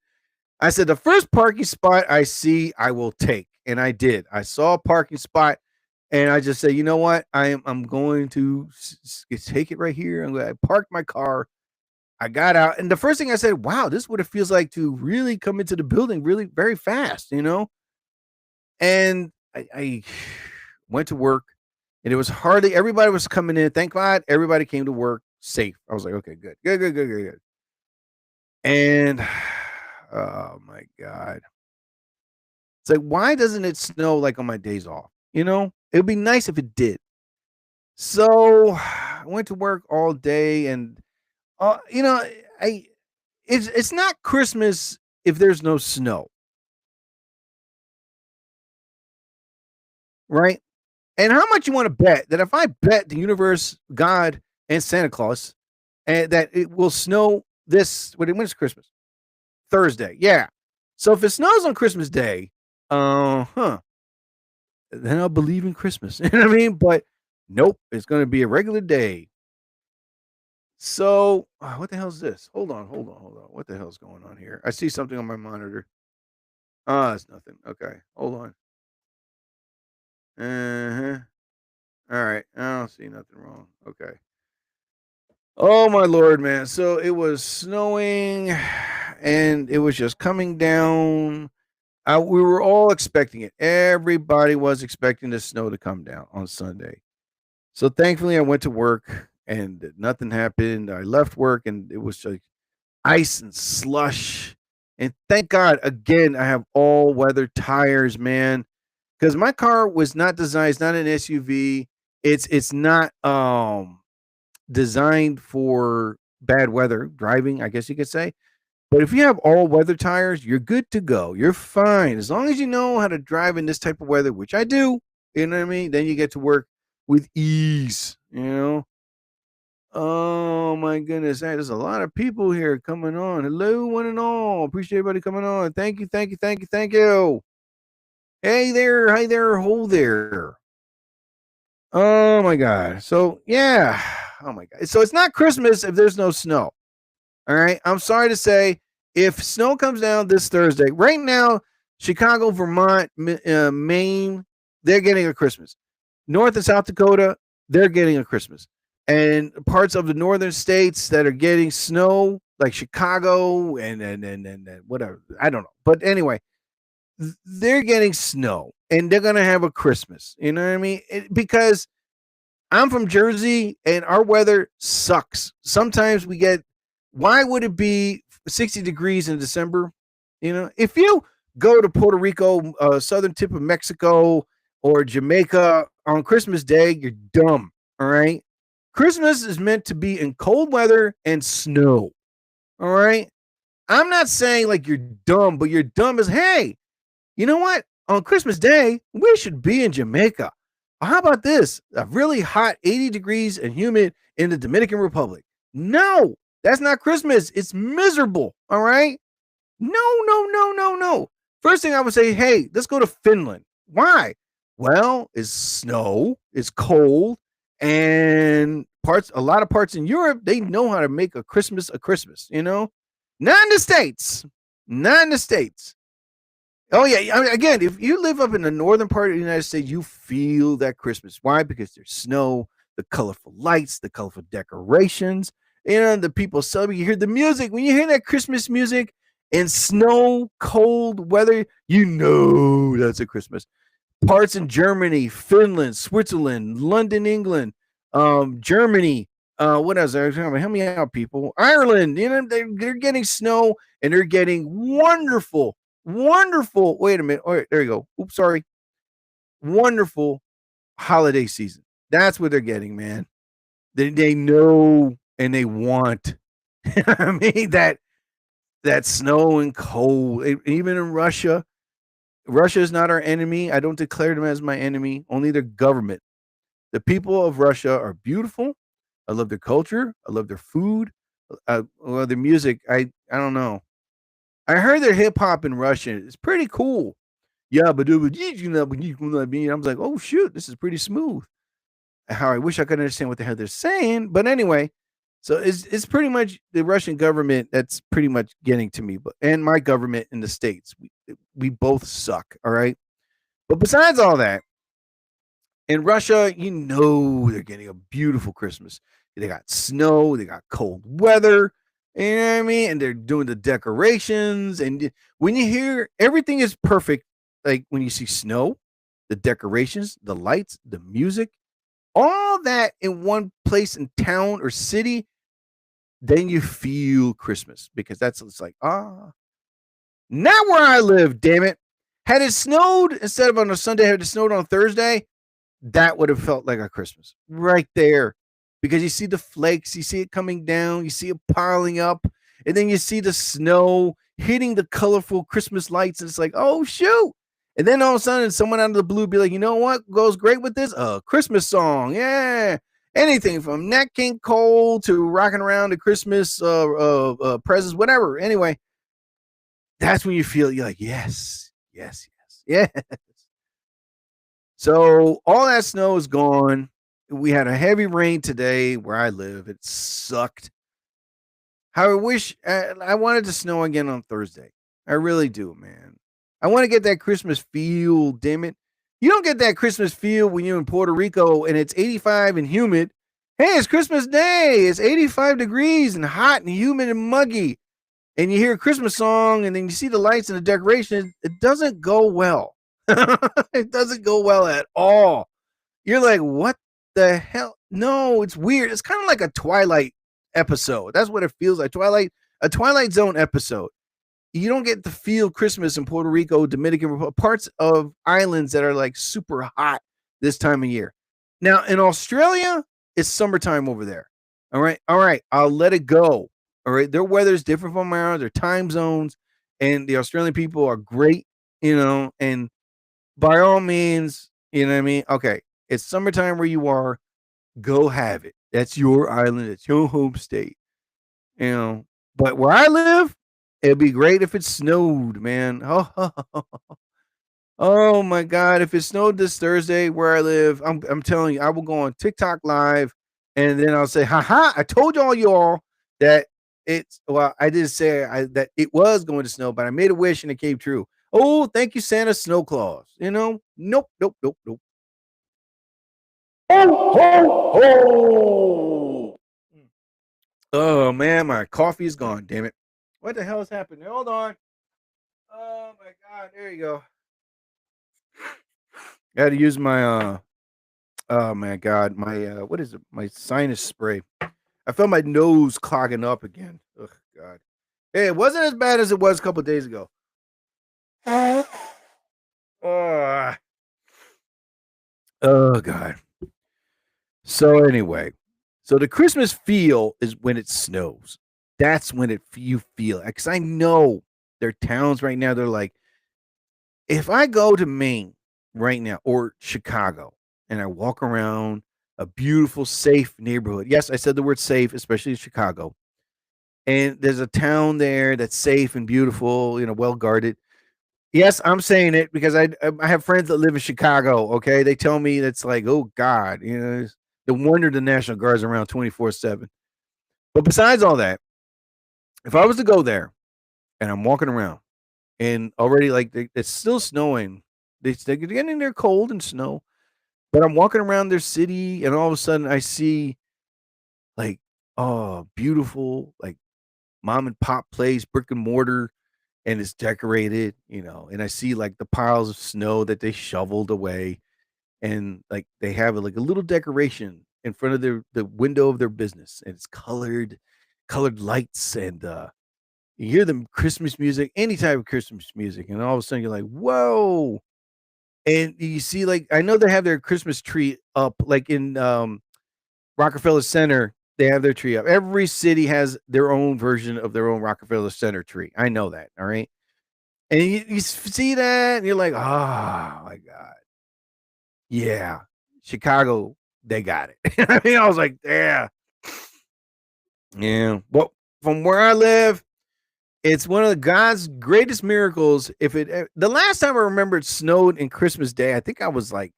I said, the first parking spot I see, I will take. And I did. I saw a parking spot. And I just said, you know what? I'm going to take it right here. I parked my car. I got out. And the first thing I said, wow, this is what it feels like to really come into the building really very fast, And I went to work. And it was hardly, everybody was coming in. Thank God everybody came to work safe. I was like, okay, good. And, oh, my God. It's like, why doesn't it snow like on my days off? It would be nice if it did. So I went to work all day and, it's not Christmas if there's no snow. Right? And how much you want to bet that if I bet the universe, God, and Santa Claus, and that it will snow when it's Christmas? Thursday. Yeah. So if it snows on Christmas Day, then I'll believe in Christmas. You know what I mean? But nope, it's going to be a regular day. So what the hell is this? Hold on. What the hell's going on here? I see something on my monitor. It's nothing. Okay, hold on. All right, I don't see nothing wrong. Okay. Oh my Lord, man. So it was snowing and it was just coming down. We were all expecting it. Everybody was expecting the snow to come down on Sunday. So thankfully I went to work and nothing happened. I left work and it was like ice and slush. And thank God, again, I have all weather tires, man. Because my car was not designed, it's not an SUV. It's not designed for bad weather driving, I guess you could say. But if you have all weather tires, you're good to go. You're fine. As long as you know how to drive in this type of weather, which I do, you know what I mean? Then you get to work with ease, Oh my goodness. Hey, there's a lot of people here coming on. Hello, one and all. Appreciate everybody coming on. Thank you. Hey there, hi there, ho there. Oh my God. So yeah. Oh my God. So it's not Christmas if there's no snow. All right. I'm sorry to say, if snow comes down this Thursday, right now, Chicago, Vermont, Maine, they're getting a Christmas. North and South Dakota, they're getting a Christmas. And parts of the northern states that are getting snow, like Chicago and whatever, I don't know. But anyway, they're getting snow and they're going to have a Christmas. You know what I mean? Because I'm from Jersey and our weather sucks. Sometimes we get, why would it be 60 degrees in December? You know, if you go to Puerto Rico, southern tip of Mexico or Jamaica on Christmas Day, you're dumb. All right. Christmas is meant to be in cold weather and snow. All right. I'm not saying like you're dumb, but you're dumb as, hey, you know what? On Christmas Day, we should be in Jamaica. How about this? A really hot 80 degrees and humid in the Dominican Republic. No, that's not Christmas. It's miserable. All right. No. First thing I would say, hey, let's go to Finland. Why? Well, it's snow, it's cold, and a lot of parts in Europe, they know how to make a Christmas, you know? Not in the States. Oh, yeah. I mean, again, if you live up in the northern part of the United States, you feel that Christmas. Why? Because there's snow, the colorful lights, the colorful decorations, you know, the people celebrate. You hear the music. When you hear that Christmas music and snow, cold weather, you know that's a Christmas. Parts in Germany, Finland, Switzerland, London, England, Germany. What else? Help me out, people. Ireland, you know, they're getting snow and they're getting wonderful. Wait a minute. All right, there you go. Oops, sorry. Wonderful holiday season. That's what they're getting, man. They know and they want. I mean that snow and cold. Even in Russia. Russia is not our enemy. I don't declare them as my enemy, only their government. The people of Russia are beautiful. I love their culture. I love their food. Well, their music. I don't know. I heard their hip hop in Russian. It's pretty cool. Yeah, but I was like, oh shoot, this is pretty smooth. How I wish I could understand what the hell they're saying. But anyway, so it's pretty much the Russian government that's pretty much getting to me, and my government in the States. We both suck. All right. But besides all that, in Russia, you know they're getting a beautiful Christmas. They got snow, they got cold weather, you know what I mean? And they're doing the decorations. And when you hear everything is perfect, like when you see snow, the decorations, the lights, the music, all that in one place in town or city, then you feel Christmas because it's like, not where I live, damn it. Had it snowed instead of on a Sunday, had it snowed on Thursday, that would have felt like a Christmas right there. Because you see the flakes, you see it coming down, you see it piling up, and then you see the snow hitting the colorful Christmas lights, and it's like, oh shoot. And then all of a sudden, someone out of the blue be like, you know what goes great with this? A Christmas song. Yeah. Anything from Nat King Cole to rocking around the Christmas presents, whatever. Anyway, that's when you feel you're like, yes. So all that snow is gone. We had a heavy rain today where I live. It sucked. How I wish I wanted to snow again on Thursday. I really do, man. I want to get that Christmas feel, damn it. You don't get that Christmas feel when you're in Puerto Rico and it's 85 and humid. Hey, it's Christmas Day. It's 85 degrees and hot and humid and muggy. And you hear a Christmas song and then you see the lights and the decorations. It doesn't go well. It doesn't go well at all. You're like, what the hell? No, it's weird. It's kind of like a Twilight episode. That's what it feels like. A Twilight Zone episode. You don't get to feel Christmas in Puerto Rico, Dominican Republic, parts of islands that are like super hot this time of year. Now in Australia, it's summertime over there. All right. I'll let it go. All right. Their weather is different from ours, their time zones, and the Australian people are great, you know, and by all means, you know what I mean? Okay. It's summertime where you are. Go have it. That's your island. It's your home state. You know, but where I live, it'd be great if it snowed, man. Oh, Oh my God! If it snowed this Thursday where I live, I'm telling you, I will go on TikTok live, and then I'll say, "Ha ha! I told y'all that it's well, I did say that it was going to snow, but I made a wish and it came true. Oh, thank you, Santa Snow Claus. You know, nope, nope, nope, nope. Oh man, my coffee is gone. Damn it! What the hell is happening? Hold on. Oh my God! There you go. I had to use my oh my God, my what is it? My sinus spray. I felt my nose clogging up again. Oh God. Hey, it wasn't as bad as it was a couple days ago. Oh, oh God. So anyway, so the Christmas feel is when it snows. That's when you feel it. Because I know there are towns right now. They're like, if I go to Maine right now or Chicago and I walk around a beautiful, safe neighborhood. Yes, I said the word safe, especially in Chicago. And there's a town there that's safe and beautiful, well guarded. Yes, I'm saying it because I have friends that live in Chicago. Okay, they tell me that's like, oh God, it's the wonder the National Guard's around 24/7. But besides all that, if I was to go there and I'm walking around and already like it's still snowing, they're getting there cold and snow, but I'm walking around their city and all of a sudden I see like, oh, beautiful, like mom and pop place, brick and mortar, and it's decorated, and I see like the piles of snow that they shoveled away, and like they have like a little decoration in front of the window of their business, and it's colored lights, and you hear the Christmas music, any type of Christmas music, and all of a sudden you're like, whoa. And you see, like, I know they have their Christmas tree up, like in Rockefeller Center, they have their tree up. Every city has their own version of their own Rockefeller Center tree. I know that. All right. And you see that, and you're like, oh my God. Yeah. Chicago, they got it. I mean, I was like, yeah. Yeah. Well, from where I live, it's one of the God's greatest miracles. The last time I remember it snowed in Christmas Day, I think I was like,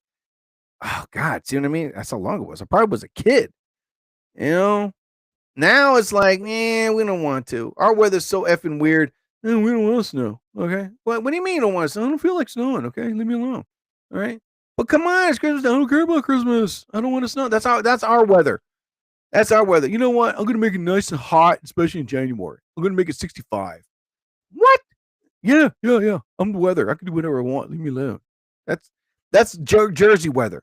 oh God, see what I mean? That's how long it was. I probably was a kid. Now it's like, we don't want to. Our weather's so effing weird. We don't want snow. Okay. What do you mean you don't want snow? I don't feel like snowing. Okay. Leave me alone. All right. But come on, it's Christmas. I don't care about Christmas. I don't want to snow. That's our weather. That's our weather. You know what? I'm gonna make it nice and hot, especially in January. I'm gonna make it 65. What? Yeah. I'm the weather. I can do whatever I want. Leave me alone. That's Jersey weather.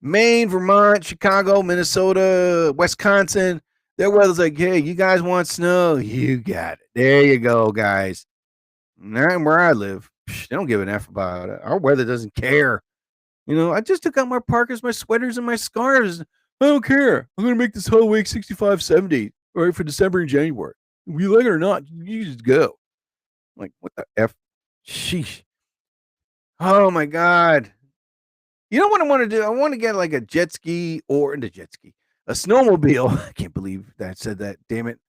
Maine, Vermont, Chicago, Minnesota, Wisconsin, their weather's like, hey, you guys want snow? You got it. There you go, guys. Not where I live. They don't give an F about it. Our weather doesn't care. I just took out my parkas, my sweaters, and my scarves. I don't care. I'm going to make this whole week 65, 70, right, for December and January. If you like it or not, you just go. I'm like, what the F? Sheesh. Oh, my God. You know what I want to do? I want to get like a jet ski or a snowmobile. I can't believe that I said that. Damn it.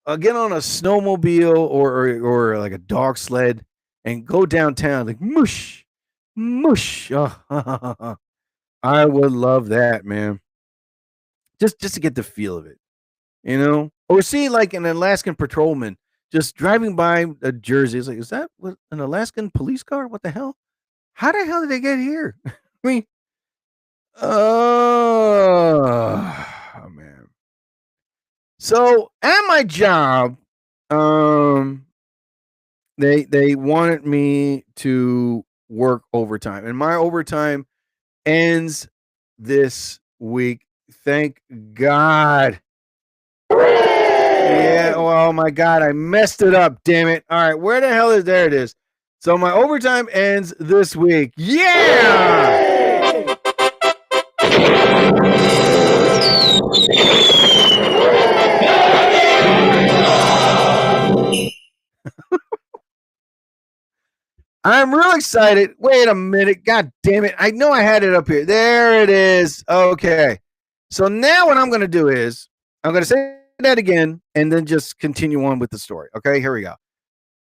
I'll get on a snowmobile or like a dog sled and go downtown like mush. Oh, I would love that, man. Just to get the feel of it, Or see like an Alaskan patrolman just driving by a Jersey. It's like, is that an Alaskan police car? What the hell? How the hell did they get here? I mean, oh man. So at my job, they wanted me to work overtime, and my overtime ends this week. Thank God. Yeah. Oh my God, I messed it up. Damn it. All right, where the hell is there? It is. So my overtime ends this week. Yeah. I'm real excited. Wait a minute. God damn it. I know I had it up here. There it is. Okay. So now what I'm going to do is I'm going to say that again and then just continue on with the story. Okay, here we go.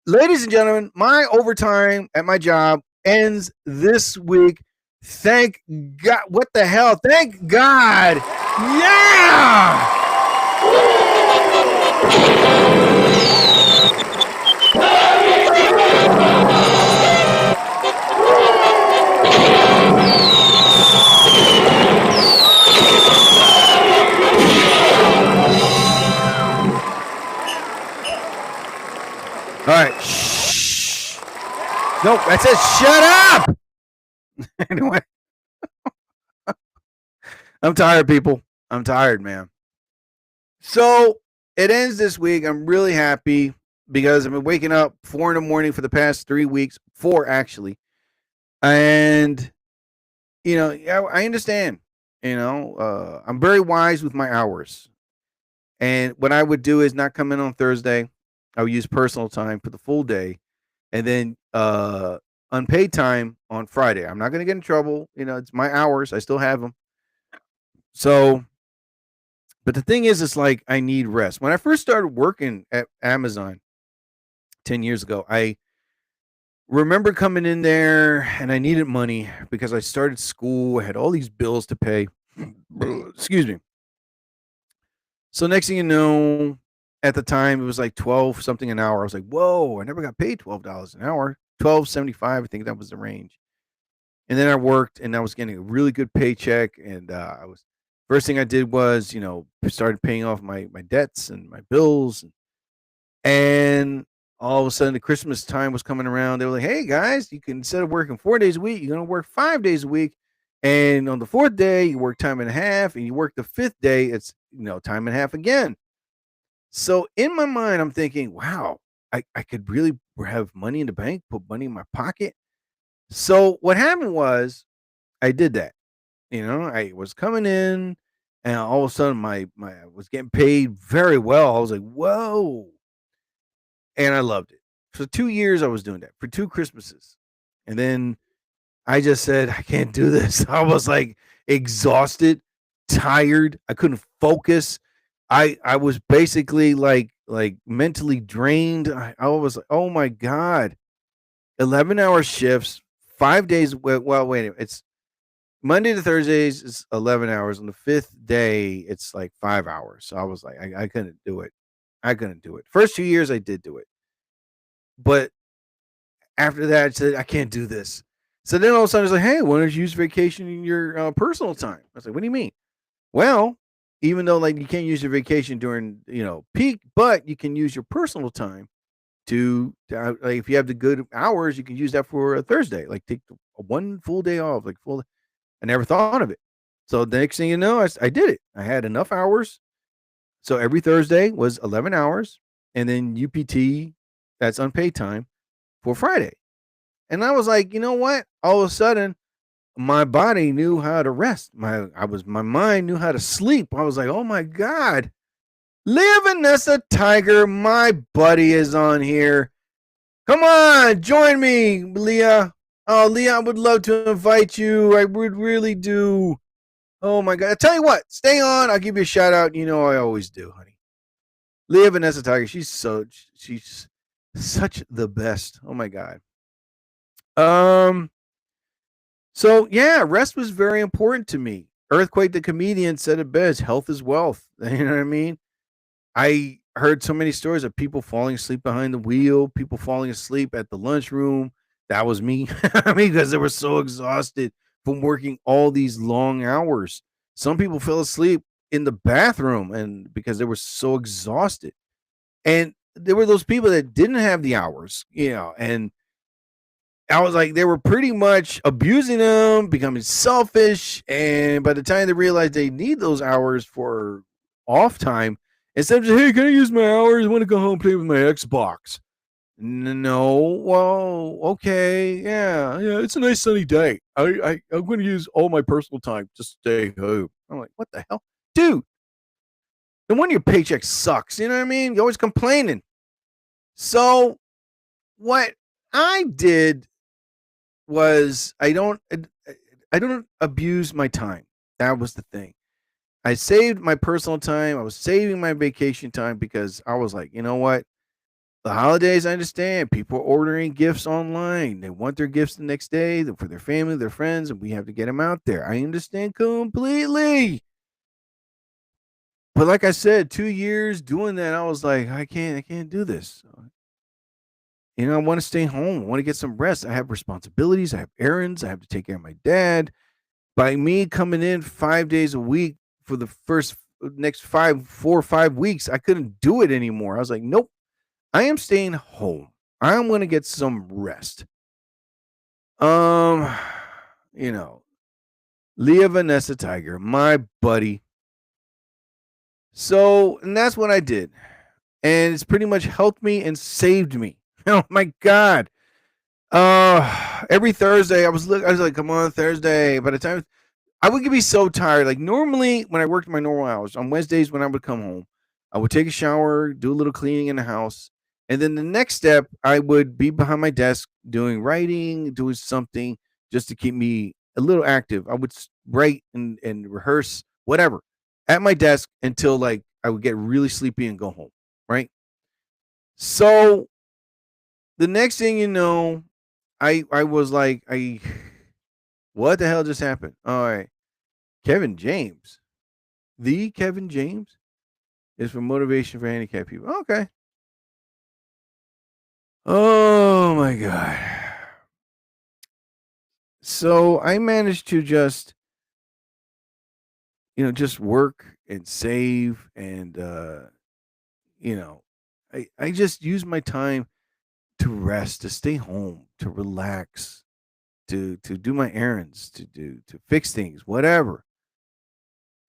Ladies and gentlemen, my overtime at my job ends this week. Thank God. What the hell? Thank God. Yeah. All right. Shh. Nope. That says shut up. Anyway. I'm tired, people. I'm tired, man. So it ends this week. I'm really happy because I've been waking up 4 a.m. for the past 3 weeks, 4 actually. And, I understand, I'm very wise with my hours. And what I would do is not come in on Thursday. I would use personal time for the full day and then unpaid time on Friday. I'm not going to get in trouble. It's my hours. I still have them. So, but the thing is, it's like I need rest. When I first started working at Amazon 10 years ago, I remember coming in there and I needed money because I started school. I had all these bills to pay. Excuse me. So next thing you know, at the time it was like 12 something an hour. I was like, whoa, I never got paid $12 an hour. $12.75, I think that was the range. And then I worked and I was getting a really good paycheck. And first thing I did was, started paying off my debts and my bills. And all of a sudden the Christmas time was coming around. They were like, hey guys, you can, instead of working 4 days a week, you're going to work 5 days a week. And on the 4th day, you work time and a half, and you work the 5th day, it's, time and a half again. So in my mind, I'm thinking, wow, I could really have money in the bank, put money in my pocket. So what happened was I did that. I was coming in and all of a sudden I was getting paid very well. I was like, whoa. And I loved it. For 2 years, I was doing that for 2 Christmases. And then I just said, I can't do this. I was like exhausted, tired. I couldn't focus. I was basically like mentally drained. I was like, oh my God, 11-hour shifts, 5 days. Well, wait a minute. It's Monday to Thursdays is 11 hours. On the 5th day, it's like 5 hours. So I was like, I couldn't do it. I couldn't do it. First 2 years, I did do it. But after that, I said, I can't do this. So then all of a sudden, it's like, hey, why don't you use vacation in your personal time? I was like, what do you mean? Well, even though like you can't use your vacation during, peak, but you can use your personal time to like, if you have the good hours, you can use that for a Thursday, like take 1 full day off, like full. I never thought of it. So the next thing you know, I did it. I had enough hours. So every Thursday was 11 hours and then UPT, that's unpaid time for Friday. And I was like, you know what? All of a sudden, my body knew how to rest. My mind knew how to sleep. I was like, oh my God. Leah Vanessa Tiger, my buddy, is on here. Come on, join me, Leah. Oh, Leah, I would love to invite you. I would really do. Oh my God. I tell you what, stay on. I'll give you a shout out. I always do, honey. Leah Vanessa Tiger, she's such the best. Oh my God. So yeah, rest was very important to me. Earthquake the comedian said it best, health is wealth. You know what I mean? I heard so many stories of people falling asleep behind the wheel, people falling asleep at the lunchroom. That was me. I mean, because they were so exhausted from working all these long hours. Some people fell asleep in the bathroom and because they were so exhausted. And there were those people that didn't have the hours, and I was like, they were pretty much abusing them, becoming selfish. And by the time they realized they need those hours for off time, instead of just, hey, can I use my hours? I want to go home and play with my Xbox. No, well, okay, yeah, it's a nice sunny day. I'm going to use all my personal time to stay home. I'm like, what the hell? Dude, no wonder your paycheck sucks. You know what I mean? You're always complaining. So what I did was I don't abuse my time. That was the thing. I saved my personal time. I was saving my vacation time because I was like, you know what? The holidays, I understand. People are ordering gifts online. They want their gifts the next day for their family, their friends, and we have to get them out there. I understand completely. But like I said, 2 years doing that, I was like, I can't do this. I want to stay home. I want to get some rest. I have responsibilities. I have errands. I have to take care of my dad. By me coming in 5 days a week for the next 4 or 5 weeks, I couldn't do it anymore. I was like, nope, I am staying home. I'm going to get some rest. Leah Vanessa Tiger, my buddy. So, and that's what I did. And it's pretty much helped me and saved me. Oh my God. Every Thursday I was like, come on, Thursday. By the time I would be so tired. Like normally when I worked my normal hours on Wednesdays, when I would come home, I would take a shower, do a little cleaning in the house. And then the next step, I would be behind my desk doing writing, doing something just to keep me a little active. I would write and rehearse, whatever, at my desk until like I would get really sleepy and go home. Right. So the next thing you know, I was like, what the hell just happened? All right. Kevin James. The Kevin James is for Motivation for Handicapped People. Okay. Oh my God. So I managed to just work and save and I just use my time to rest, to stay home, to relax, to do my errands, to fix things, whatever.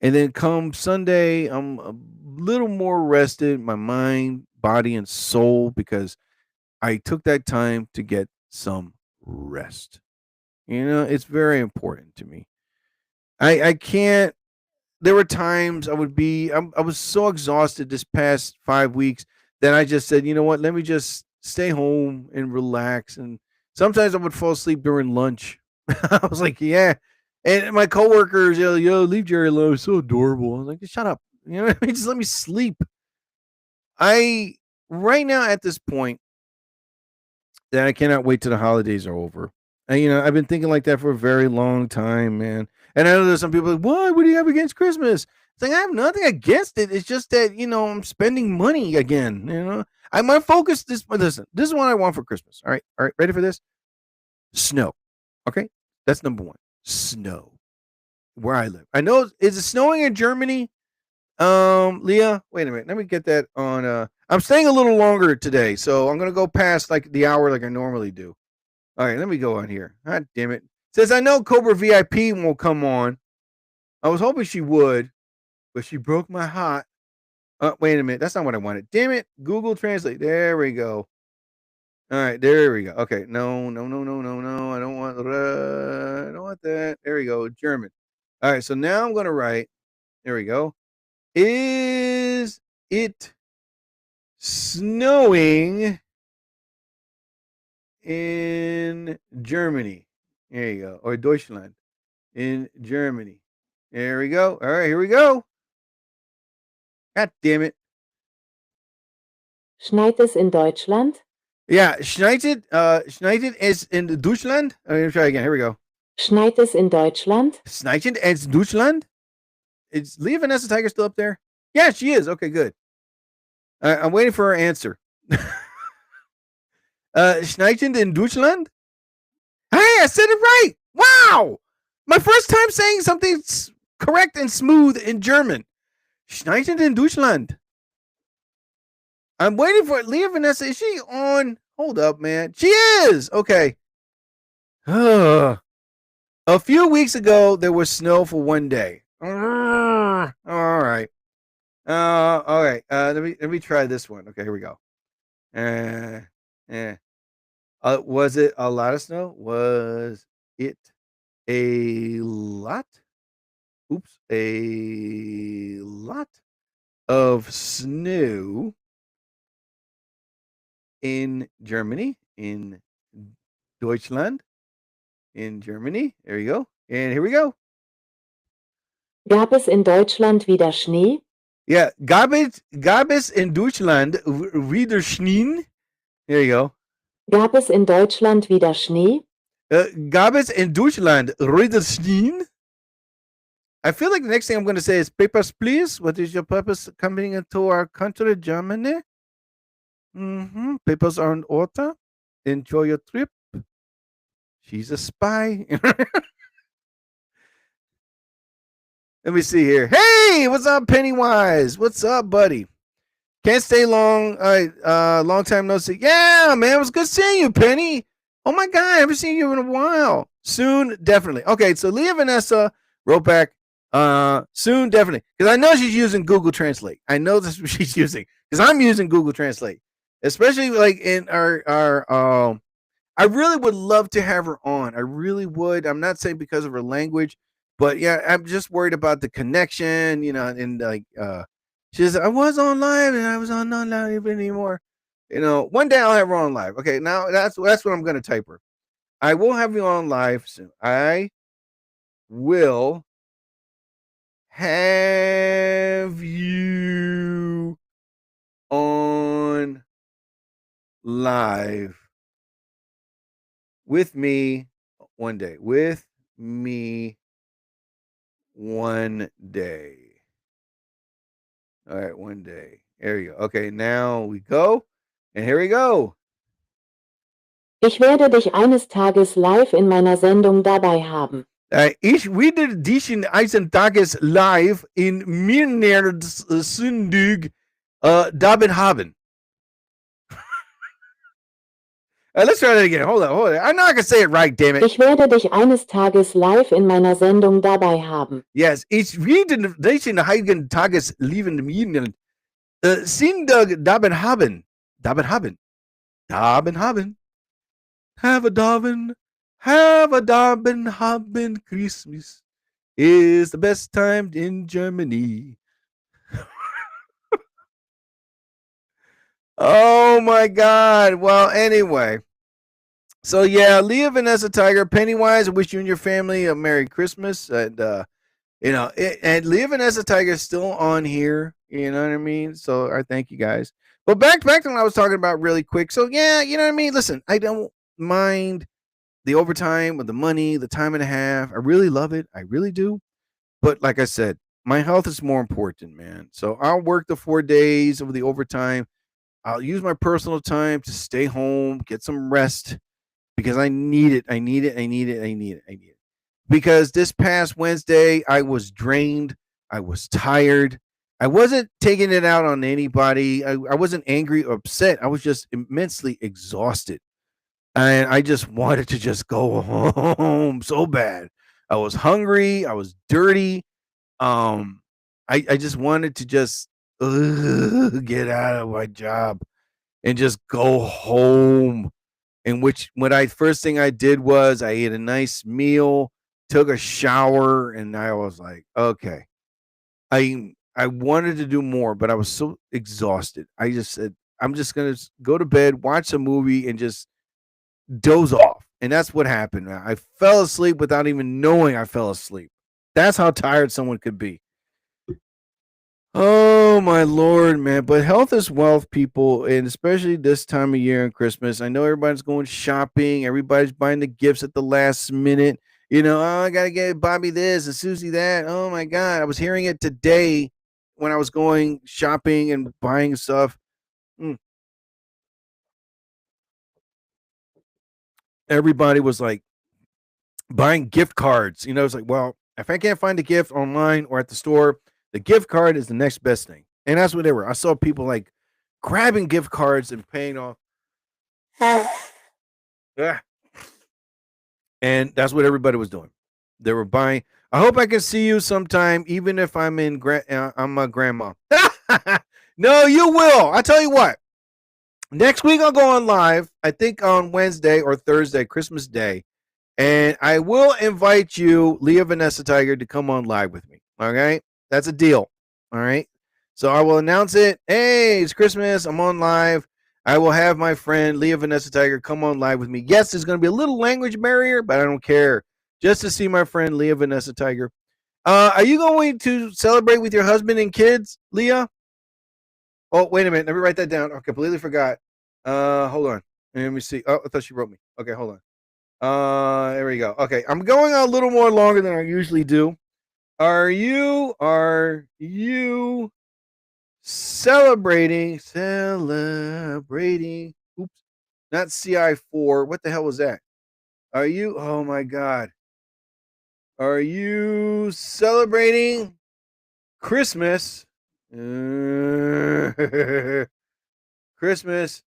And then come Sunday, I'm a little more rested, my mind, body, and soul, because I took that time to get some rest. It's very important to me. I can't. There were times I was so exhausted this past 5 weeks that I just said, you know what, let me just stay home and relax. And sometimes I would fall asleep during lunch. I was like, yeah. And my coworkers, yo, leave Jerry alone. It's so adorable. I was like, shut up. You know what I mean? Just let me sleep. Right now at this point that I cannot wait till the holidays are over. And, I've been thinking like that for a very long time, man. And I know there's some people like, what do you have against Christmas? It's like, I have nothing against it. It's just that, I'm spending money again, my focus listen, this is what I want for Christmas. All right. Ready for this? Snow. Okay. That's number one. Snow. Where I live. I know. Is it snowing in Germany? Leah, wait a minute. Let me get that on. I'm staying a little longer today, so I'm going to go past like the hour like I normally do. All right. Let me go on here. God damn it. Says, I know Cobra VIP won't come on. I was hoping she would, but she broke my heart. Wait a minute. That's not what I wanted. Damn it. Google Translate. There we go. All right. There we go. Okay. No. I don't want that. There we go. German. All right. So now I'm going to write. There we go. Is it snowing in Germany? There you go. Or Deutschland. In Germany. There we go. All right. Here we go. God damn it. Schneit es in Deutschland? Yeah, schneit es in Deutschland? I'm going to try again. Here we go. Schneit es in Deutschland? Schneit es in Deutschland? Is Leah Vanessa Tiger still up there? Yeah, she is. Okay, good. I'm waiting for her answer. Schneit in Deutschland? Hey, I said it right. Wow. My first time saying something correct and smooth in German. Schneit in Deutschland. I'm waiting for it. Leah Vanessa. Is she on? Hold up, man. She is. Okay. A few weeks ago, there was snow for one day. All right. All right. Let me try this one. Okay, here we go. Was it a lot of snow? Was it a lot? Oops. A lot of snow in Germany, in Deutschland, in Germany. There you go. And here we go. Gab es in Deutschland wieder Schnee? Yeah, gab es in Deutschland wieder Schnee? Here you go. Gab es in Deutschland wieder Schnee? Gab es in Deutschland wieder Schnee? I feel like the next thing I'm going to say is papers, please. What is your purpose coming into our country, Germany? Papers are in order. Enjoy your trip. She's a spy. Let me see here. Hey, what's up, Pennywise? What's up, buddy? Can't stay long. Long time no see. Yeah, man, it was good seeing you, Penny. Oh my God, I haven't seen you in a while. Soon, definitely. Okay, so Leah Vanessa wrote back. Soon, definitely, because I know she's using Google Translate. I know that's what she's using because I'm using Google Translate, especially like in our. I really would love to have her on. I really would. I'm not saying because of her language, but yeah, I'm just worried about the connection, you know, and like she says, I was on live and I was on not live anymore. You know, one day I'll have her on live. Okay, now that's what I'm gonna type her. I will have you on live soon. I will have you on live with me one day. With me one day. All right, one day. There you go. Okay, now we go. And here we go. Ich werde dich eines Tages live in meiner Sendung dabei haben. Ich werde dich eines Tages live in meiner Sendung dabei haben. Let's try that again. Hold on. I'm not going to say it right, damn it. Ich werde dich eines Tages live in meiner Sendung dabei haben. Yes, ich werde dich eines Tages live in meiner Sendung dabei haben. Dabei haben. Dabei haben. Have a Darwin haben Christmas is the best time in Germany. Oh my God. Well, anyway. So yeah, Leah Vanessa Tiger, Pennywise, I wish you and your family a Merry Christmas. And you know, and Leah Vanessa Tiger is still on here. You know what I mean? So I thank you guys. But back to what I was talking about really quick. So yeah, you know what I mean? Listen, I don't mind the overtime with the money, the time and a half. I really love it. I really do. But like I said, my health is more important, man. So I'll work the 4 days of the overtime. I'll use my personal time to stay home, get some rest because I need it. I need it. Because this past Wednesday, I was drained. I was tired. I wasn't taking it out on anybody. I wasn't angry or upset. I was just immensely exhausted. And I just wanted to just go home so bad. I was hungry. I was dirty. I just wanted to just get out of my job and just go home. In which first thing I did was I ate a nice meal, took a shower, and I was like, okay. I wanted to do more, but I was so exhausted. I just said, I'm just gonna go to bed, watch a movie, and just doze off. And that's what happened. I fell asleep without even knowing I fell asleep. That's how tired someone could be. Oh my Lord, man. But health is wealth, people, and especially this time of year and Christmas. I know everybody's going shopping, everybody's buying the gifts at the last minute. You know, oh, I gotta get Bobby this and Susie that. Oh my God. I was hearing it today when I was going shopping and buying stuff. Everybody was like buying gift cards. You know, it's like, well, if I can't find a gift online or at the store, the gift card is the next best thing. And that's what they were. I saw people like grabbing gift cards and paying off. Yeah. And that's what everybody was doing. They were buying. I hope I can see you sometime, even if I'm I'm a grandma. No, you will. I tell you what. Next week I'll go on live. I think on Wednesday or Thursday, Christmas Day, and I will invite you, Leah Vanessa Tiger, to come on live with me. Okay, that's a deal. All right. So I will announce it. Hey, it's Christmas. I'm on live. I will have my friend Leah Vanessa Tiger come on live with me. Yes, there's going to be a little language barrier, but I don't care. Just to see my friend Leah Vanessa Tiger. Are you going to celebrate with your husband and kids, Leah? Oh, wait a minute. Let me write that down. I completely forgot. Hold on. Let me see. Oh, I thought she wrote me. Okay, hold on. There we go. Okay, I'm going a little more longer than I usually do. Are you celebrating? Oops, not CI4. What the hell was that? Are you? Oh my God. Are you celebrating Christmas? Christmas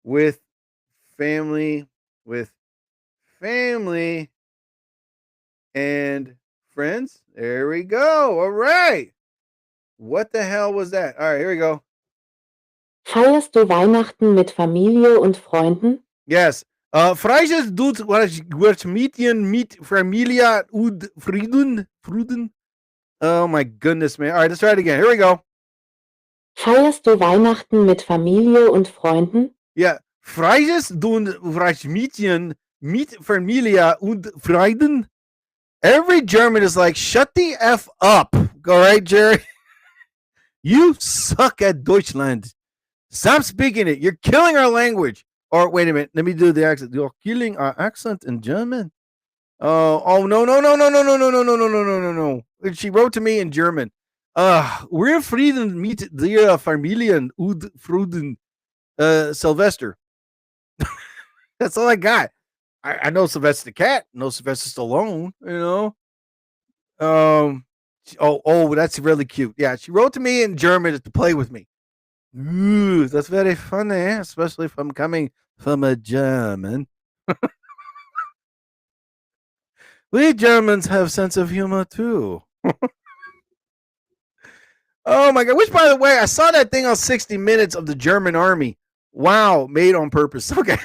with family and friends. There we go. All right. What the hell was that? All right, here we go. Feierst du Weihnachten mit Familie und Freunden? Yes. Freijes doet wordt mieten mit Familia und Fruden. Oh my goodness, man. All right, let's try it again. Here we go. Feierst du Weihnachten mit Familie und Freunden? Yeah. Freijes doen mieten mit Familia und Freunden. Every German is like, shut the F up. All right, Jerry? You suck at Deutschland. Stop speaking it. You're killing our language. Or wait a minute. Let me do the accent. You're killing our accent in German. No. She wrote to me in German. We're Frieden mit der Familien und Fruden. Sylvester. That's all I got. I know Sylvester the Cat. No Sylvester Stallone. You know. That's really cute. Yeah, she wrote to me in German to play with me. Ooh, that's very funny, especially if I'm coming from a German. We Germans have sense of humor too. Oh my God! Which, by the way, I saw that thing on 60 Minutes of the German Army. Wow, made on purpose. Okay.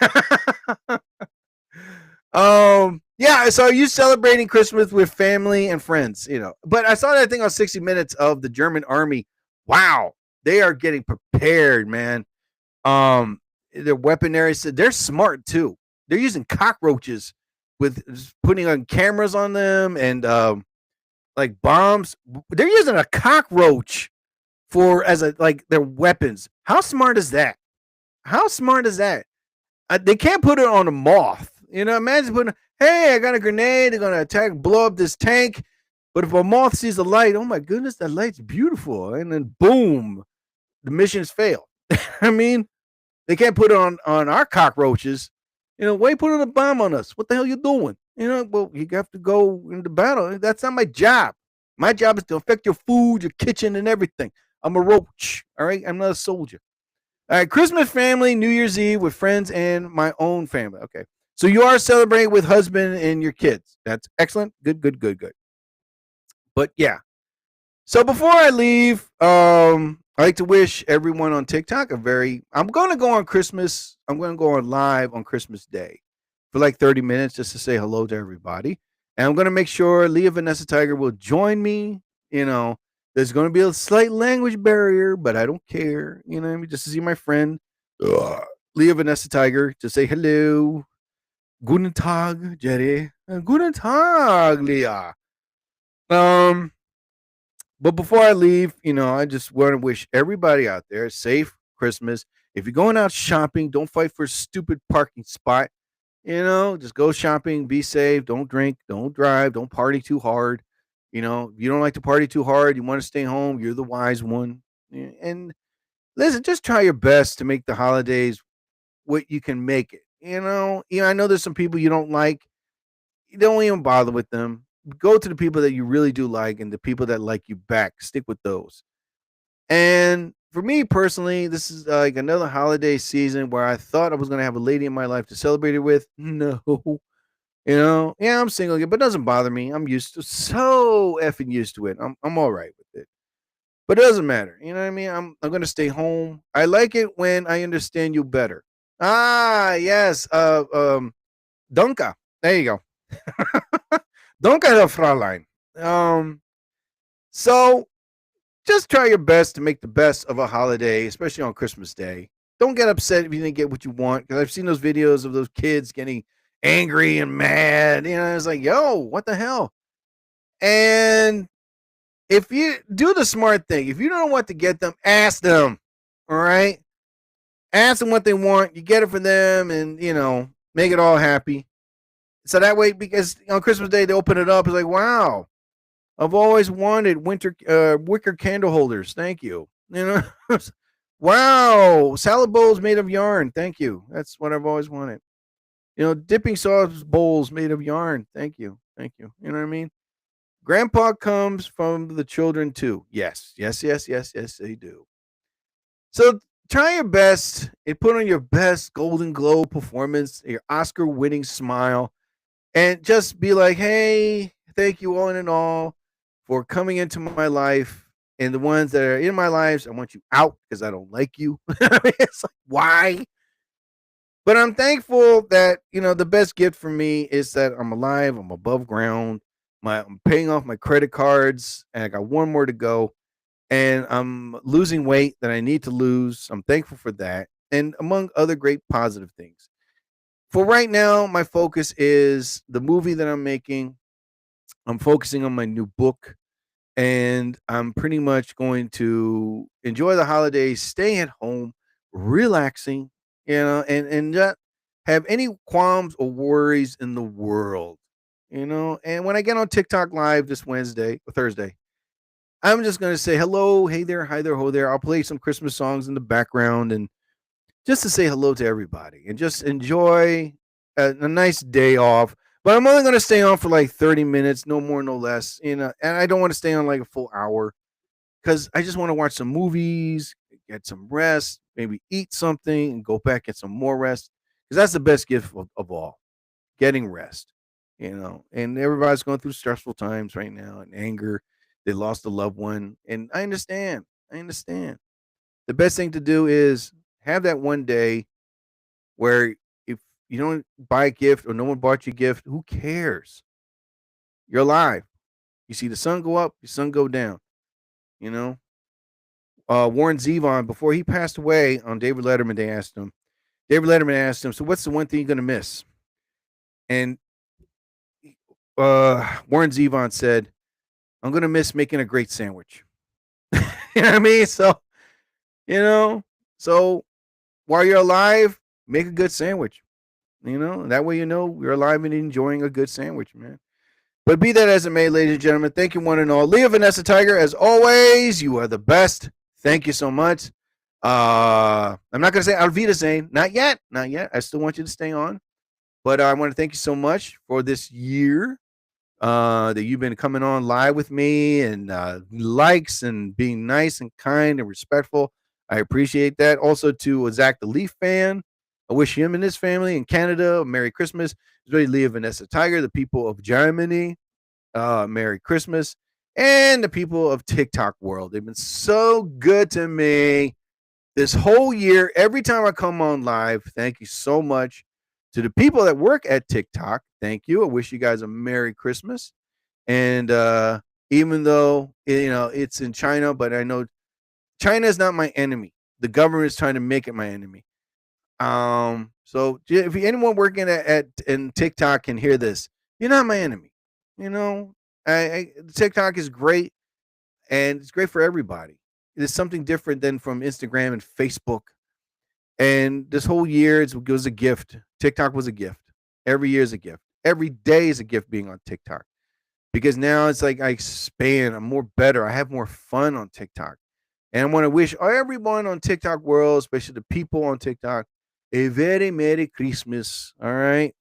Yeah. So are you celebrating Christmas with family and friends? You know, but I saw that thing on 60 Minutes of the German Army. Wow, they are getting prepared, man. Their weaponry, they're smart too. They're using cockroaches with putting on cameras on them and like bombs. They're using a cockroach as their weapons. How smart is that? How smart is that? They can't put it on a moth. You know, imagine putting, hey, I got a grenade. They're gonna blow up this tank. But if a moth sees the light, oh my goodness, that light's beautiful, and then boom, the mission's failed. I mean, they can't put it on our cockroaches. You know, why put a bomb on us? What the hell you doing? You know, well, you have to go into battle. That's not my job. My job is to affect your food, your kitchen, and everything. I'm a roach. All right, I'm not a soldier. All right, Christmas family, New Year's Eve with friends and my own family. Okay, so you are celebrating with husband and your kids. That's excellent. Good. But yeah. So before I leave, I like to wish everyone on TikTok I'm going to go on Christmas. I'm going to go on live on Christmas Day for like 30 minutes just to say hello to everybody. And I'm going to make sure Leah Vanessa Tiger will join me. You know, there's going to be a slight language barrier, but I don't care. You know what I mean? Just to see my friend, Leah Vanessa Tiger, to say hello. Guten Tag, Jerry. Guten Tag, Leah. But before I leave, you know, I just want to wish everybody out there a safe Christmas. If you're going out shopping, don't fight for a stupid parking spot. You know, just go shopping, be safe, don't drink, don't drive, don't party too hard. You know, if you don't like to party too hard, you want to stay home, you're the wise one. And listen, just try your best to make the holidays what you can make it. You know, I know there's some people you don't like. You don't even bother with them. Go to the people that you really do like and the people that like you back. Stick with those. And for me personally, this is like another holiday season where I thought I was going to have a lady in my life to celebrate it with. No. You know, yeah, I'm single again, but it doesn't bother me. I'm so effing used to it. I'm all right with it. But it doesn't matter. You know what I mean? I'm going to stay home. I like it when I understand you better. Ah, yes. Donka. There you go. Don't get a Fraulein. So just try your best to make the best of a holiday, especially on Christmas Day. Don't get upset if you didn't get what you want, because I've seen those videos of those kids getting angry and mad. You know, it's like, yo, what the hell? And if you do the smart thing, if you don't know what to get them, ask them. All right. ask them what they want, you get it for them, and make it all happy. So that way, because on Christmas Day they open it up, it's like, wow, I've always wanted wicker candle holders. Thank you. Wow, salad bowls made of yarn. Thank you. That's what I've always wanted. Dipping sauce bowls made of yarn. Thank you. Thank you. You know what I mean? Grandpa comes from the children too. Yes, yes, yes, yes, yes, they do. So try your best and put on your best Golden Globe performance, your Oscar winning smile, and just be like, hey, thank you all in and all for coming into my life. And the ones that are in my lives, I want you out because I don't like you. It's like, why? But I'm thankful that, the best gift for me is that I'm alive, I'm above ground, I'm paying off my credit cards, and I got one more to go. And I'm losing weight that I need to lose. I'm thankful for that. And among other great positive things. For right now, my focus is the movie that I'm making. I'm focusing on my new book. And I'm pretty much going to enjoy the holidays, stay at home, relaxing, and not have any qualms or worries in the world, And when I get on TikTok Live this Wednesday or Thursday, I'm just going to say hello, hey there, hi there, ho there. I'll play some Christmas songs in the background and just to say hello to everybody and just enjoy a nice day off. But I'm only going to stay on for like 30 minutes, no more, no less. And I don't want to stay on like a full hour because I just want to watch some movies, get some rest, maybe eat something and go back, get some more rest. Because that's the best gift of all, getting rest, And everybody's going through stressful times right now and anger. They lost a loved one. And I understand. The best thing to do is have that one day where if you don't buy a gift or no one bought you a gift, who cares? You're alive. You see the sun go up, the sun go down. Warren Zevon, before he passed away on David Letterman, David Letterman asked him, so what's the one thing you're going to miss? And Warren Zevon said, I'm going to miss making a great sandwich. You know what I mean? So, so while you're alive, make a good sandwich. That way you're alive and enjoying a good sandwich, man. But be that as it may, ladies and gentlemen, thank you one and all. Leah Vanessa Tiger, as always, you are the best. Thank you so much. I'm not going to say Auf Wiedersehen. Not yet. I still want you to stay on. But I want to thank you so much for this year that you've been coming on live with me and likes and being nice and kind and respectful. I appreciate that. Also to Zach the Leaf fan, I wish him and his family in Canada a Merry Christmas. Especially Leah Vanessa Tiger, the people of Germany, Merry Christmas. And the people of TikTok world. They've been so good to me this whole year. Every time I come on live, thank you so much. To the people that work at TikTok, thank you. I wish you guys a Merry Christmas. And even though, it's in China, but I know China is not my enemy. The government is trying to make it my enemy. So if anyone working in TikTok can hear this, you're not my enemy. TikTok is great and it's great for everybody. It's something different than from Instagram and Facebook. And this whole year it was a gift. TikTok was a gift. Every year is a gift. Every day is a gift being on TikTok. Because now it's like I expand. I'm more better. I have more fun on TikTok. And I want to wish everyone on TikTok world, especially the people on TikTok, a very Merry Christmas. All right.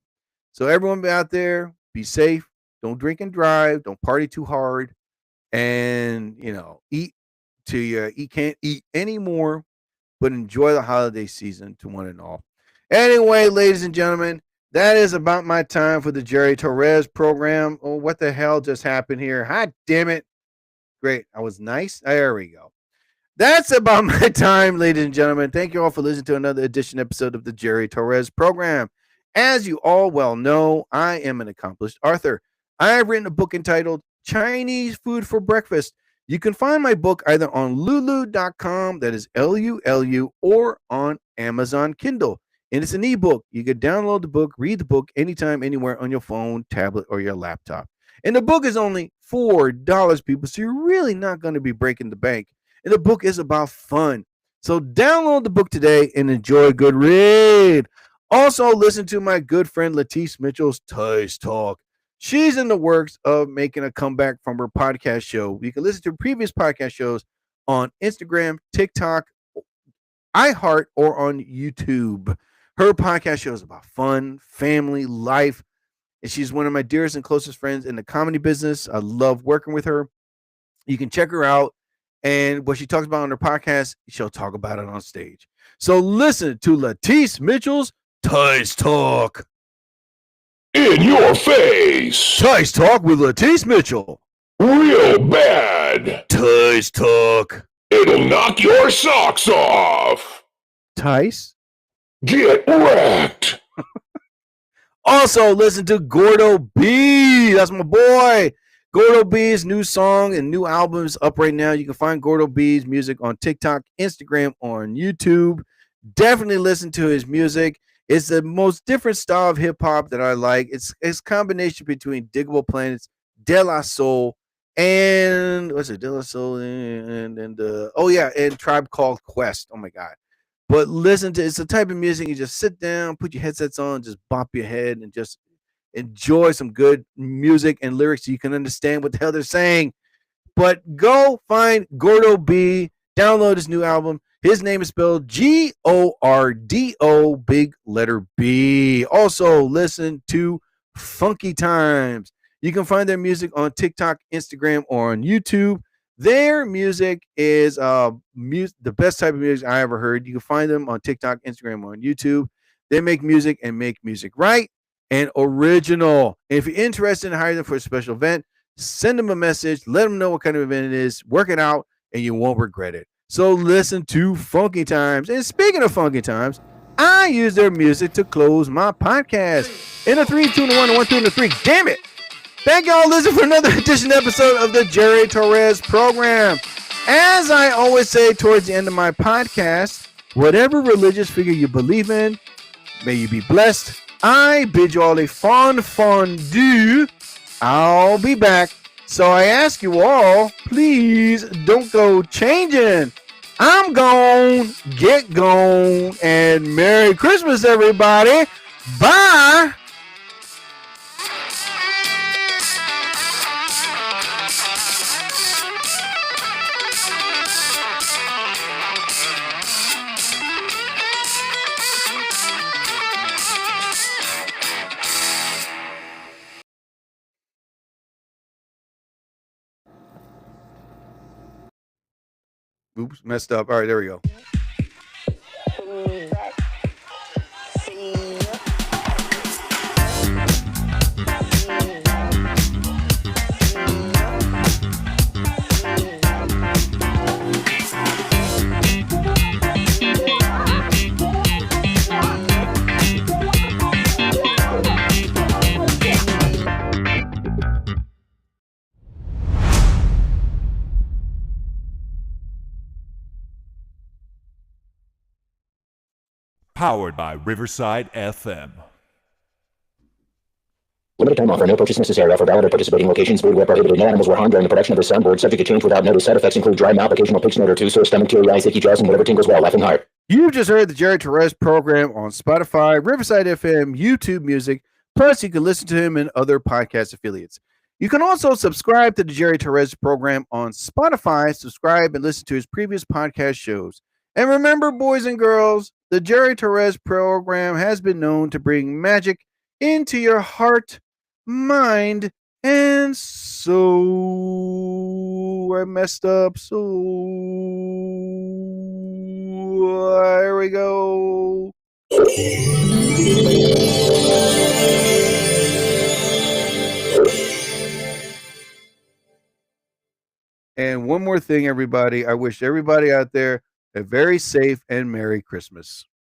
So everyone out there, be safe. Don't drink and drive. Don't party too hard. And, eat till you can't eat anymore. But enjoy the holiday season to one and all. Anyway, ladies and gentlemen, that is about my time for the Jerry Torres program. Oh, what the hell just happened here? Hot damn it. Great. I was nice. There we go. That's about my time, ladies and gentlemen. Thank you all for listening to another episode of the Jerry Torres program. As you all well know, I am an accomplished author. I have written a book entitled Chinese Food for Breakfast. You can find my book either on lulu.com, that is Lulu, or on Amazon Kindle. And it's an ebook. You can download the book, read the book anytime, anywhere on your phone, tablet, or your laptop. And the book is only $4, people, so you're really not going to be breaking the bank. And the book is about fun. So download the book today and enjoy a good read. Also, listen to my good friend Latisse Mitchell's Toys Talk. She's in the works of making a comeback from her podcast show. You can listen to previous podcast shows on Instagram, TikTok, iHeart, or on YouTube. Her podcast show is about fun, family, life, and she's one of my dearest and closest friends in the comedy business. I love working with her. You can check her out, and what she talks about on her podcast, she'll talk about it on stage. So listen to Latisse Mitchell's Toys Talk. In your face. Toys Talk with Latisse Mitchell. Real bad. Toys Talk. It'll knock your socks off. Tice. Get wrecked. Also, listen to Gordo B. That's my boy. Gordo B's new song and new album is up right now. You can find Gordo B's music on TikTok, Instagram, or on YouTube. Definitely listen to his music. It's the most different style of hip hop that I like. It's a combination between Diggable Planets, De La Soul, and what's it? De La Soul and Tribe Called Quest. Oh my God. But listen to it's the type of music you just sit down, put your headsets on, just bop your head and just enjoy some good music and lyrics so you can understand what the hell they're saying. But go find Gordo B, download his new album. His name is spelled Gordo, big letter B. Also, listen to Funky Times. You can find their music on TikTok, Instagram, or on YouTube. Their music is the best type of music I ever heard. You can find them on TikTok, Instagram, or on YouTube. They make music and make music right and original. And if you're interested in hiring them for a special event, send them a message. Let them know what kind of event it is. Work it out, and you won't regret it. So listen to Funky Times. And speaking of Funky Times, I use their music to close my podcast. In a 3, 2, and 1, 1, 2, and 3. Damn it. Thank y'all listening for another edition episode of the Jerry Torres program. As I always say towards the end of my podcast, whatever religious figure you believe in, may you be blessed. I bid you all a fondue. I'll be back. So I ask you all, please don't go changing. I'm gone, get gone, and Merry Christmas, everybody. Bye. Oops, messed up. All right, there we go. Powered by Riverside FM. Limited time offer. No purchase necessary. Offer valid at participating locations. Void where prohibited. No animals were harmed during the production of this soundboard. Subject to change without notice. Side effects include dry mouth, occasional pig snort or two, sore stomach, teary eyes, itchy jaws, and whatever tingles well. Laughing heart. You just heard the Jerry Torres program on Spotify, Riverside FM, YouTube Music. Plus, you can listen to him in other podcast affiliates. You can also subscribe to the Jerry Torres program on Spotify. Subscribe and listen to his previous podcast shows. And remember, boys and girls, the Jerry Torres program has been known to bring magic into your heart, mind, and soul. I messed up. So here we go. And one more thing, everybody. I wish everybody out there a very safe and Merry Christmas.